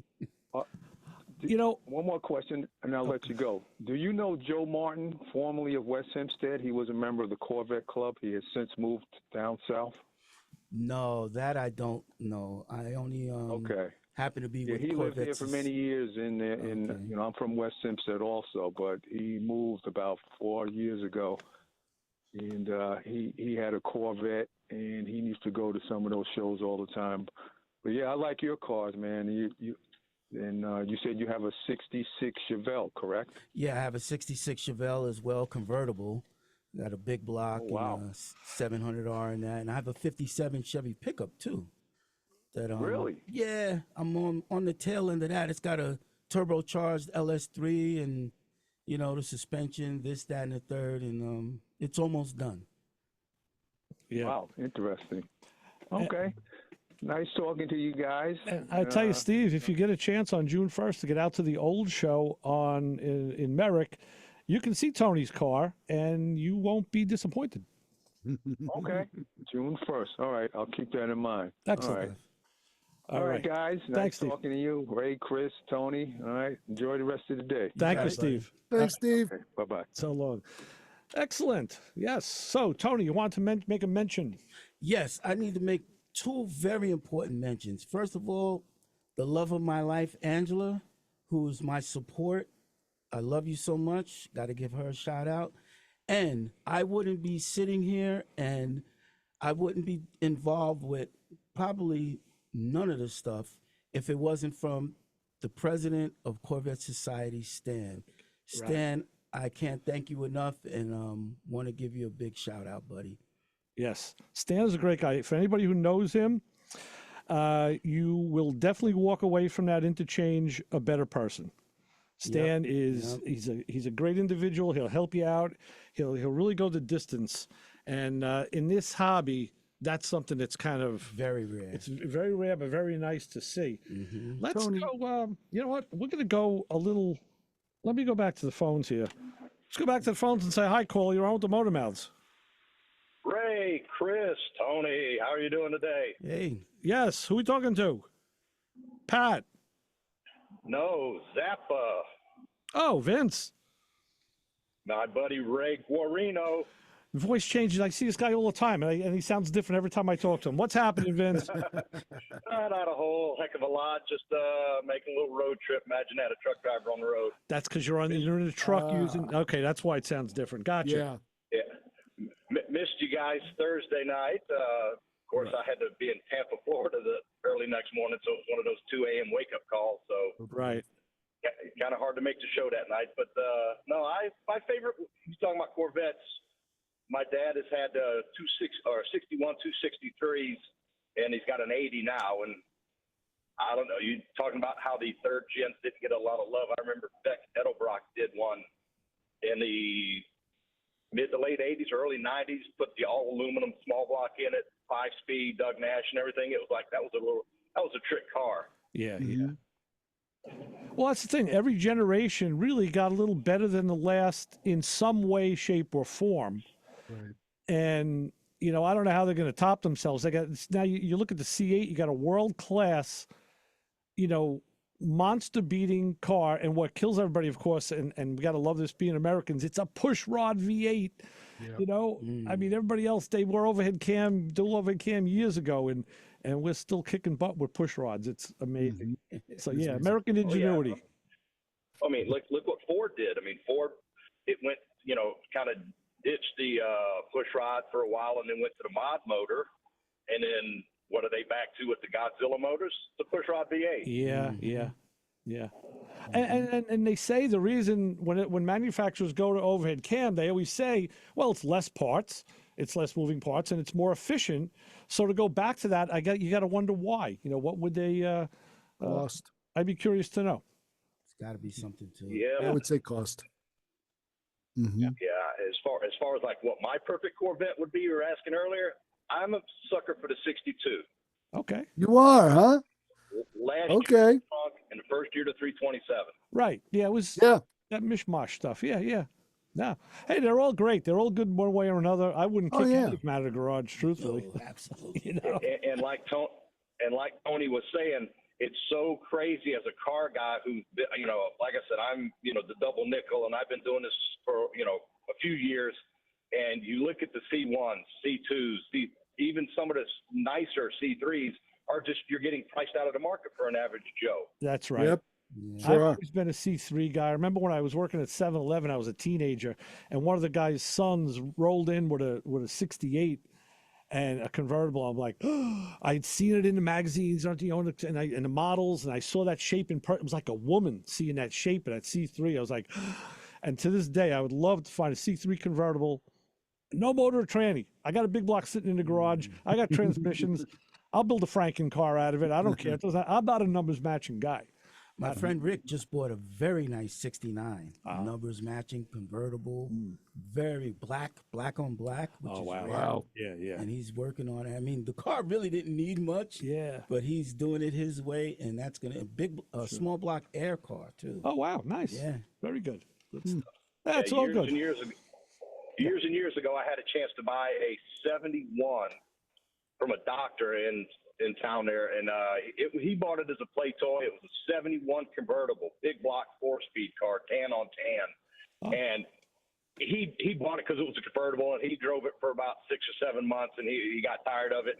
You know, one more question, and I'll let you go. Do you know Joe Martin, formerly of West Hempstead? He was a member of the Corvette Club. He has since moved down south. No, that I don't know. I only happen to be with he lived Corvette here for many years. You know, I'm from West Hempstead also, but he moved about 4 years ago, and he had a Corvette, and he used to go to some of those shows all the time. But yeah, I like your cars, man. You said you have a '66 Chevelle, correct? Yeah, I have a '66 Chevelle as well, convertible. Got a big block and a 700R in that, and I have a '57 Chevy pickup too. That really? Yeah, I'm on the tail end of that. It's got a turbocharged LS3, and you know the suspension, this, that, and the third, and it's almost done. Yeah. Wow, interesting. Okay. Nice talking to you guys. And I tell you, Steve, if you get a chance on June 1st to get out to the old show in Merrick, you can see Tony's car, and you won't be disappointed. Okay, June 1st. All right, I'll keep that in mind. Excellent. All right, guys. Thanks, nice talking to you. Ray, Chris, Tony. All right, enjoy the rest of the day. Thank you, Steve. Thanks, Steve. Okay, bye-bye. So long. Excellent. Yes. So, Tony, you want to make a mention? Yes, I need to make two very important mentions. First of all, the love of my life, Angela, who is my support. I love you so much. Got to give her a shout out. And I wouldn't be sitting here and I wouldn't be involved with probably none of the stuff if it wasn't from the president of Corvette Society, Stan. Stan, I can't thank you enough, and want to give you a big shout out, buddy. Yes. Stan is a great guy. For anybody who knows him, you will definitely walk away from that interchange a better person. Stan is he's a great individual. He'll help you out. He'll really go the distance. And in this hobby, that's something that's kind of very rare. It's very rare, but very nice to see. Mm-hmm. Let's go. You know what? We're going to go a little. Let me go back to the phones here. Let's go back to the phones and say hi, caller. You're on with the Motor Mouths. Ray, Chris, Tony, how are you doing today? Hey. Yes. Who are we talking to? Pat. No, Zappa. Oh, Vince. My buddy Ray Guarino. The voice changes. I see this guy all the time, and he sounds different every time I talk to him. What's happening, Vince? Not a whole heck of a lot. Just making a little road trip. Imagine that, a truck driver on the road. That's because you're in a truck using. Okay, that's why it sounds different. Gotcha. Yeah. Missed you guys Thursday night. Of course, I had to be in Tampa, Florida, the early next morning, so it was one of those 2 a.m. wake-up calls. So right. Kind of hard to make the show that night. But no, my favorite. He's talking about Corvettes. My dad has had 61 263s, and he's got an 80 now. And I don't know. You talking about how the third gens didn't get a lot of love. I remember Beck Edelbrock did one in the mid to late 80s or early 90s, put the all aluminum small block in it, 5-speed, Doug Nash and everything. It was like that was a trick car. Yeah. Well, that's the thing. Every generation really got a little better than the last in some way, shape, or form. Right. And I don't know how they're going to top themselves. They got now. You look at the C8. You got a world class, monster-beating car, and what kills everybody, of course, and we got to love this being Americans, it's a push rod V8. I mean, everybody else, they were dual overhead cam years ago, and we're still kicking butt with push rods. It's amazing. So, yeah, American ingenuity. I mean, look what Ford did. I mean, Ford, it went, kind of ditched the push rod for a while and then went to the mod motor, and then what are they back to with the Godzilla motors? The push rod V8. Yeah. And they say the reason when manufacturers go to overhead cam, they always say, well, it's less parts, it's less moving parts, and it's more efficient. So to go back to that, you got to wonder why. What would they cost? I'd be curious to know. It's got to be something to it. Yeah, I would say cost. Mm-hmm. Yeah, as far as like what my perfect Corvette would be, you were asking earlier, I'm a sucker for the 62. Okay. You are, huh? last Okay. year to the trunk, and the first year to 327. Right. Yeah, it was Yeah. that mishmash stuff. Yeah, yeah. No. Hey, they're all great. They're all good one way or another. I wouldn't kick any of them out of the garage, truthfully. Oh, absolutely. You know? And like Tony was saying, it's so crazy as a car guy who, you know, like I said, I'm, you know, the double nickel, and I've been doing this for, you know, a few years. And you look at the C1s, C2s, even some of the nicer C3s are just, you're getting priced out of the market for an average Joe. That's right. Yep. I've Sure. always been a C3 guy. I remember when I was working at 7-Eleven, I was a teenager, and one of the guy's sons rolled in with a 68 and a convertible. I'm like, I'd seen it in the magazines, and the models, and I saw that shape it was like a woman seeing that shape of that C3. I was like, and to this day, I would love to find a C3 convertible, no motor or tranny. I got a big block sitting in the garage. I got transmissions. I'll build a Franken car out of it. I don't care. I'm not a numbers matching guy. My friend Rick just bought a very nice 69, numbers matching, convertible, very black on black. Which is rare. Wow. Yeah, yeah. And he's working on it. I mean, the car really didn't need much. Yeah. But he's doing it his way, and that's going to small block air car, too. Oh, wow. Nice. Yeah. Very good. Good stuff. That's all good. Years and years ago, I had a chance to buy a 71 from a doctor in town there, and he bought it as a play toy. It was a 71 convertible, big block 4-speed car, tan on tan. And he bought it because it was a convertible, and he drove it for about 6 or 7 months, and he got tired of it.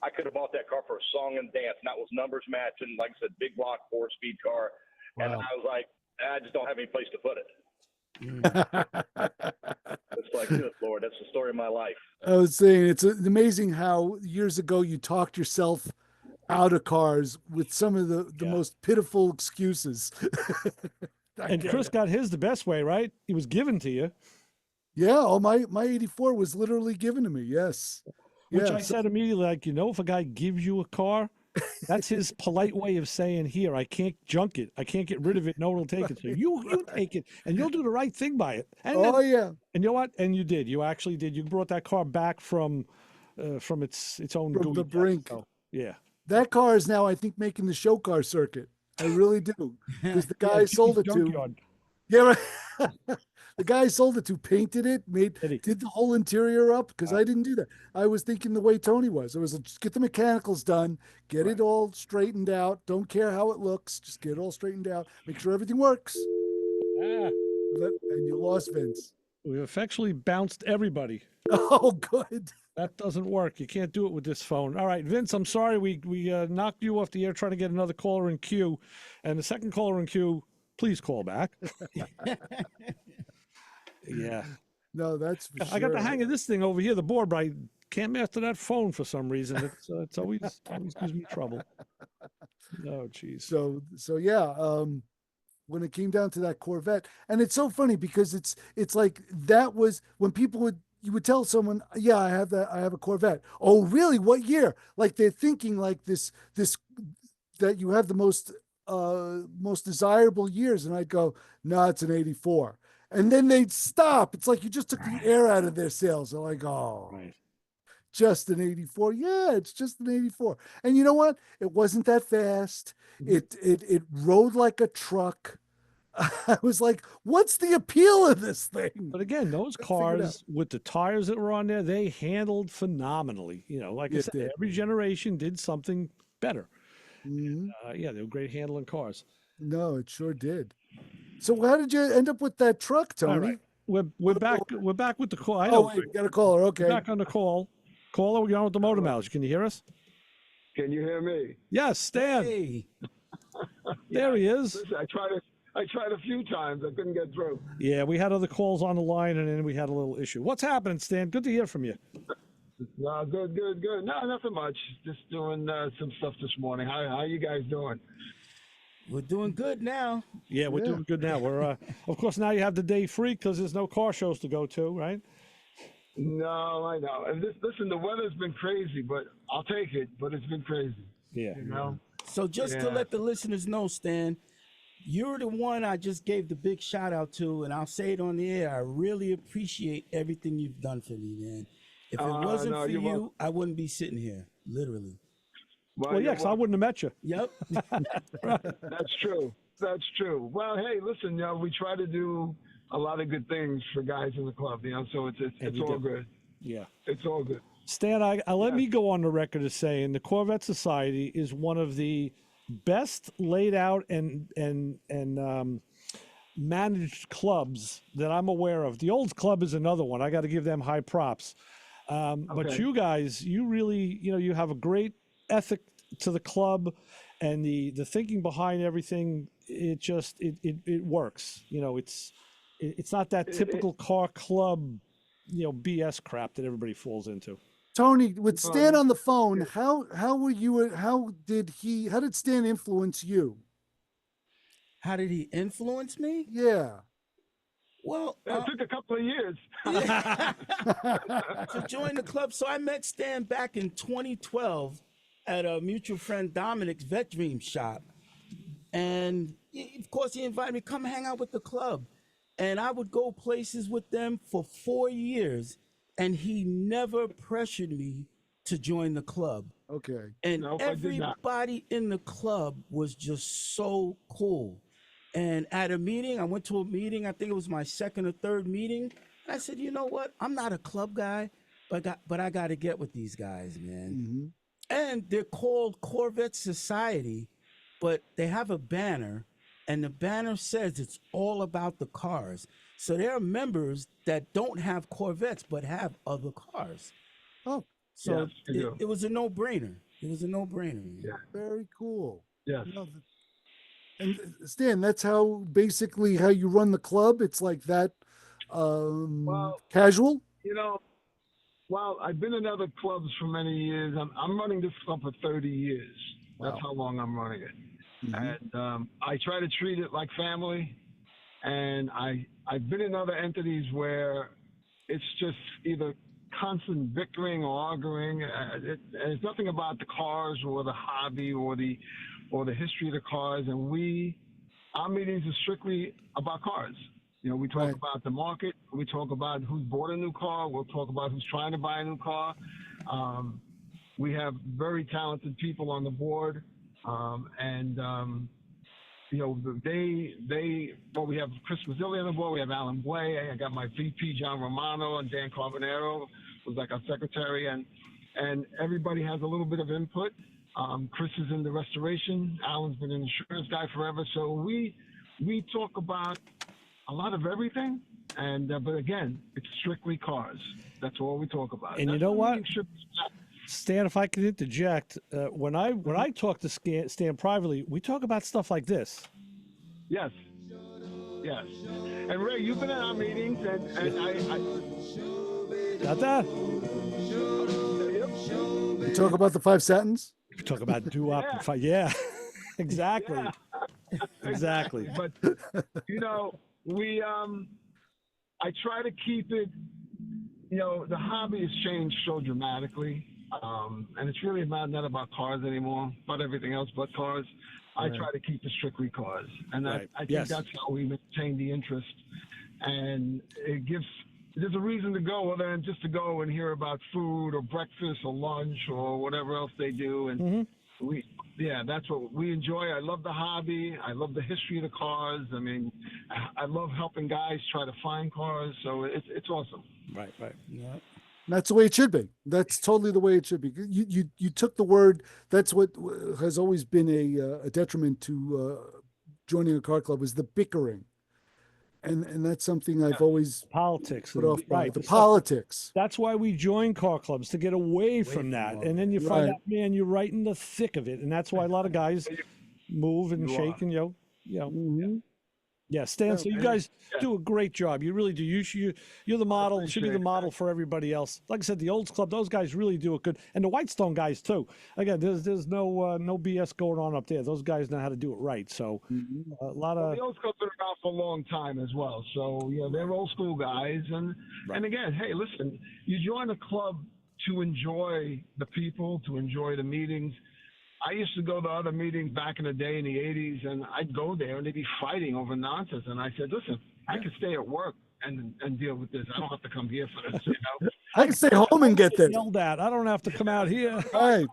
I could have bought that car for a song and dance, and that was numbers matching, like I said, big block 4-speed car. And I was like, I just don't have any place to put it. It's like, good Lord, that's the story of my life. I was saying, it's amazing how years ago you talked yourself out of cars with some of the most pitiful excuses. And Chris got his the best way, right? He was given to you. Yeah. Oh, my 84 was literally given to me. Yes. Which I said immediately, like, if a guy gives you a car, that's his polite way of saying, here, I can't junk it. I can't get rid of it. No one will take it. So you take it, and you'll do the right thing by it. And yeah. And you know what? And you did. You actually did. You brought that car back from its own From the brink. So, yeah. That car is now, I think, making the show car circuit. I really do. Because the guy I sold it to. Yeah, right. The guy I sold it to painted it, did the whole interior up, because I didn't do that. I was thinking the way Tony was. I was like, just get the mechanicals done, get it all straightened out. Don't care how it looks. Just get it all straightened out. Make sure everything works. And you lost Vince. We effectually bounced everybody. Oh, good. That doesn't work. You can't do it with this phone. All right, Vince, I'm sorry. We knocked you off the air trying to get another caller in queue. And the second caller in queue, please call back. Yeah. No, that's for sure. I got the hang of this thing over here, the board, but I can't master that phone for some reason. It's always gives me trouble. Oh, geez. So yeah. When it came down to that Corvette, and it's so funny because it's like that was when you would tell someone, yeah, I have a Corvette. Oh, really? What year? Like they're thinking like this that you have the most desirable years, and I'd go, no, it's an 84. And then they'd stop. It's like you just took the air out of their sails. They're like, oh, just an 84. Yeah, it's just an 84. And you know what? It wasn't that fast. It rode like a truck. I was like, what's the appeal of this thing? But again, those cars with the tires that were on there, they handled phenomenally. Like I said, every generation did something better. Mm-hmm. Yeah, they were great handling cars. No, it sure did. So how did you end up with that truck, Tony? All right. We're back. We're back with the call. I know. Oh, wait, got a caller. Okay. Back on the call. Caller, we're on with the motor mouths. Can you hear us? Can you hear me? Yes, Stan. Hey. There he is. Listen, I tried a few times. I couldn't get through. Yeah, we had other calls on the line, and then we had a little issue. What's happening, Stan? Good to hear from you. No, good. No, nothing much. Just doing some stuff this morning. How you guys doing? We're doing good now. Yeah, we're doing good now. We're of course now you have the day free because there's no car shows to go to, right? No, I know. And listen, the weather's been crazy, but I'll take it. But it's been crazy. Yeah. So just to let the listeners know, Stan, you're the one I just gave the big shout out to, and I'll say it on the air. I really appreciate everything you've done for me, man. If it wasn't for you, I wouldn't be sitting here, literally. Well, yes, I wouldn't have met you. Yep. That's true. That's true. Well, hey, listen, we try to do a lot of good things for guys in the club, so it's all good. Yeah. It's all good. Stan, let me go on the record as saying the Corvette Society is one of the best laid out and managed clubs that I'm aware of. The Olds Club is another one. I got to give them high props. But you guys, you really, you have a great ethic to the club, and the thinking behind everything. It just it works. It's not that typical car club, BS crap that everybody falls into. Tony, with Stan on the phone, how were you? How did Stan influence you? How did he influence me? Yeah. Well, it took a couple of years to join the club. So I met Stan back in 2012 at a mutual friend Dominic's Vet Dream shop, and of course he invited me to come hang out with the club, and I would go places with them for 4 years. And he never pressured me to join the club. Okay. And everybody in the club was just so cool. And at a meeting, I went to a meeting, I think it was my second or third meeting. And I said, you know what? I'm not a club guy, but I got to get with these guys, man. Mm-hmm. And they're called Corvette Society, but they have a banner, and the banner says it's all about the cars. So there are members that don't have Corvettes but have other cars. Oh, so it was a no-brainer. It was a no-brainer. Yeah, very cool. Yes. And Stan, that's basically how you run the club. It's like that, casual. Well, I've been in other clubs for many years. I'm running this club for 30 years. That's how long I'm running it. Mm-hmm. And I try to treat it like family. And I've been in other entities where it's just either constant bickering or arguing. And it's nothing about the cars or the hobby or the history of the cars. And our meetings are strictly about cars. We talk about the market. We talk about who's bought a new car. We'll talk about who's trying to buy a new car. We have very talented people on the board. We have Chris Mazzilli on the board. We have Alan Blay. I got my VP, John Romano, and Dan Carbonero, who's like our secretary. And everybody has a little bit of input. Chris is in the restoration. Alan's been an insurance guy forever. So we talk about a lot of everything. But again, it's strictly cars. That's all we talk about. And you know what? Stan, if I could interject, when I talk to Stan privately, we talk about stuff like this. Yes. And Ray, you've been at our meetings, and I got that. We talk about the 5 Satins. We talk about doo-wop. Yeah, exactly. Yeah. Exactly. But I try to keep it. The hobby has changed so dramatically. And it's really not about cars anymore, about everything else but cars. I try to keep it strictly cars. And I think that's how we maintain the interest. And there's a reason to go other than just to go and hear about food or breakfast or lunch or whatever else they do. And that's what we enjoy. I love the hobby. I love the history of the cars. I mean, I love helping guys try to find cars. So it's awesome. Right. Yeah. That's the way it should be. That's totally the way it should be. You took the word. That's what has always been a detriment to joining a car club is the bickering, and that's something I've always politics put off by. Right, the politics. That's why we join car clubs, to get away from that, and then you find out, man, you're right in the thick of it, and that's why a lot of guys move and shake and Mm-hmm. Yeah, Stan, so you guys do a great job. You really do. You're the model. You should be the model for everybody else. Like I said, the Olds Club, those guys really do it good. And the Whitestone guys, too. Again, there's no BS going on up there. Those guys know how to do it right. So a lot of... The Olds Club's been around for a long time as well. So, they're old school guys. And again, hey, listen, you join a club to enjoy the people, to enjoy the meetings. I used to go to other meetings back in the day in the 80s, and I'd go there, and they'd be fighting over nonsense. And I said, listen, I can stay at work and deal with this. I don't have to come here for this, I can stay home and get this. Yelled at. I don't have to come out here. Right.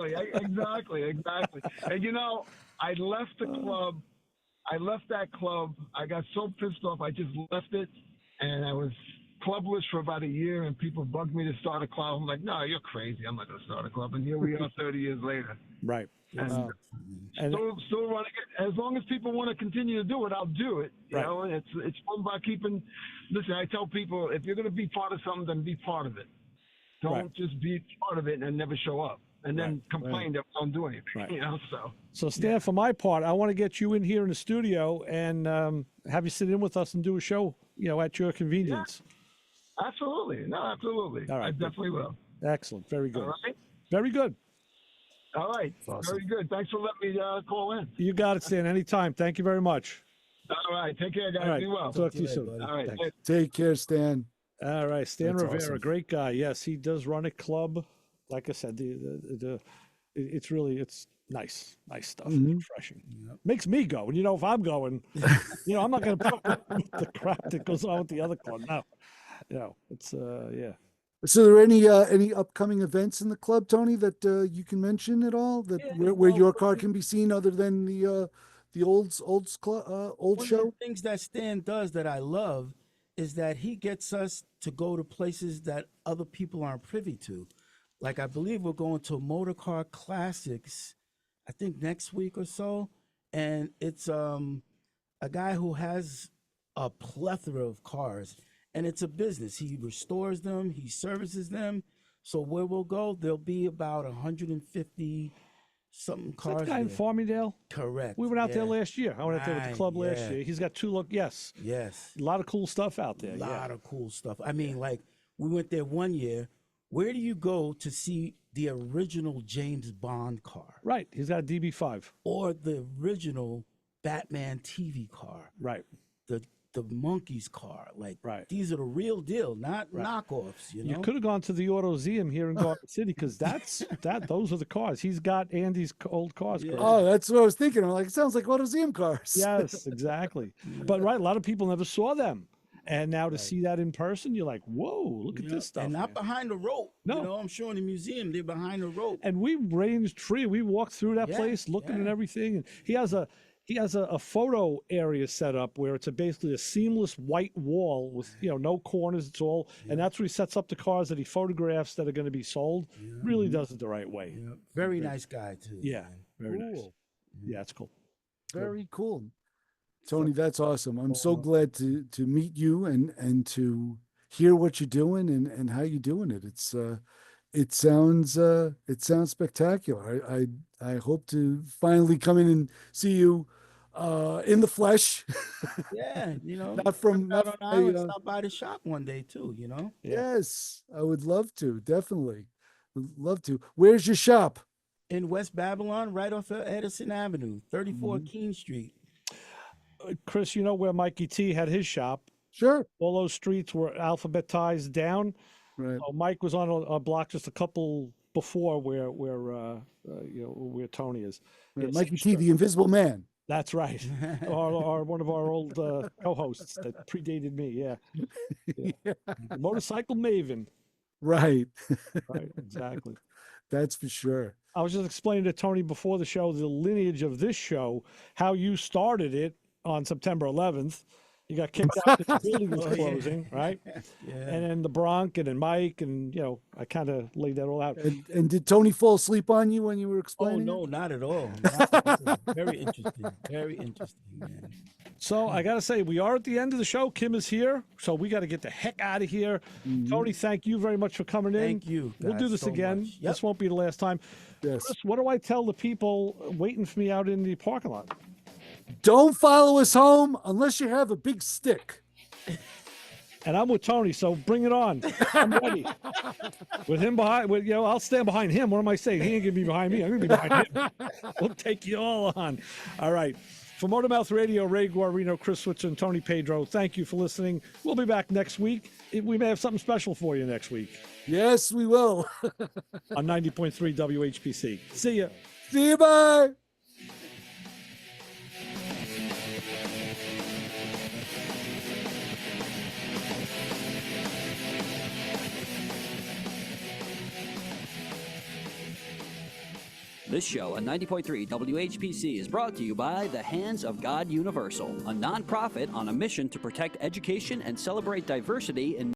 Exactly. And you know, I left the club. I left that club. I got so pissed off. I just left it, and I was clubless for about a year. And people bugged me to start a club. I'm like, no, you're crazy. I'm not going to start a club. And here we are, 30 years later. Right. And And- still running it. As long as people want to continue to do it, I'll do it. You Right. know, it's fun by keeping. Listen, I tell people, if you're going to be part of something, then be part of it. Don't just be part of it and never show up, and then complain that we don't do anything. Right. You know, So, Stan, for my part, I want to get you in here in the studio and have you sit in with us and do a show, at your convenience. Yeah. Absolutely. No, absolutely. All right. I definitely will. Excellent. Very good. All right. Very good. All right. Awesome. Very good. Thanks for letting me call in. You got it, Stan. Anytime. Thank you very much. All right. Take care, guys. All right. Be well. Talk to you soon. All right. Thanks. Take care, Stan. All right, Stan That's Rivera, awesome. great guy. Yes, he does run a club. Like I said, it's nice stuff, refreshing. Makes me go, and if I'm going, I'm not going to put up with the crap that goes on with the other club. No, it's yeah. So, are there any upcoming events in the club, Tony, that you can mention at all? Where your car can be seen, other than the old show? One of the things that Stan does that I love is that he gets us to go to places that other people aren't privy to. Like, I believe we're going to Motor Car Classics, I think next week or so. And it's a guy who has a plethora of cars, and it's a business. He restores them, he services them. So where we'll go, there'll be about 150 something cars. That guy in there. Farmingdale? Correct. We went out there yeah. last year. I went out there with the club last year. He's got two yes. Yes. A lot of cool stuff out there. A lot of cool stuff. I mean, like, we went there one year. Where do you go to see the original James Bond car? Right. He's got a DB5. Or the original Batman TV car. Right. The Monkeys car. Like, right. These are the real deal, not knockoffs, you know? You could have gone to the AutoZeum here in Garden City, because those are the cars. He's got Andy's old cars. Yeah. Oh, that's what I was thinking. I'm like, it sounds like AutoZeum cars. Yes, exactly. But a lot of people never saw them. And now to see that in person, you're like, whoa, look at this stuff. And not man. behind the rope. No. I'm sure in the museum, they're behind the rope. And we ranged free. We walked through that place looking at everything. And he has a photo area set up where it's basically a seamless white wall with no corners. It's all, and that's where he sets up the cars that he photographs that are going to be sold. Really does it the right way. Yeah. Very nice guy too. Yeah, very nice. Cool. Yeah, it's cool. Very cool. Tony, that's awesome. I'm so glad to meet you and to hear what you're doing and how you're doing it. It sounds spectacular. I hope to finally come in and see you in the flesh. Yeah, not from stop by the shop one day too. Yes, I would love to. Definitely, would love to. Where's your shop? In West Babylon, right off of Edison Avenue, 34 Keene Street. Chris, you know where Mikey T had his shop? Sure. All those streets were alphabetized down. Right. So Mike was on a block just a couple before where Tony is. Right. Yeah, Mikey T, the Invisible Man. That's right. or one of our old co-hosts that predated me. Yeah. Motorcycle Maven. Right. Right. Exactly. That's for sure. I was just explaining to Tony before the show the lineage of this show, how you started it on September 11th. You got kicked out because the building was closing, right? Yeah. And then the Bronc and then Mike and I kind of laid that all out. And did Tony fall asleep on you when you were explaining? Oh no, not at all. Very interesting. Very interesting, man. So I got to say, we are at the end of the show. Kim is here, so we got to get the heck out of here. Tony, thank you very much for coming in. Thank you. We'll do this so again. much. Yep. This won't be the last time. Yes. Chris, what do I tell the people waiting for me out in the parking lot? Don't follow us home unless you have a big stick. And I'm with Tony, so bring it on. I'm ready. With him behind, I'll stand behind him. What am I saying? He ain't gonna be behind me. I'm gonna be behind him. We'll take you all on. All right. For Motormouth Radio, Ray Guarino, Chris Switzer, and Tony Pedro, thank you for listening. We'll be back next week. We may have something special for you next week. Yes, we will. On 90.3 WHPC. See ya. See you, bye. This show on 90.3 WHPC is brought to you by the Hands of God Universal, a nonprofit on a mission to protect education and celebrate diversity in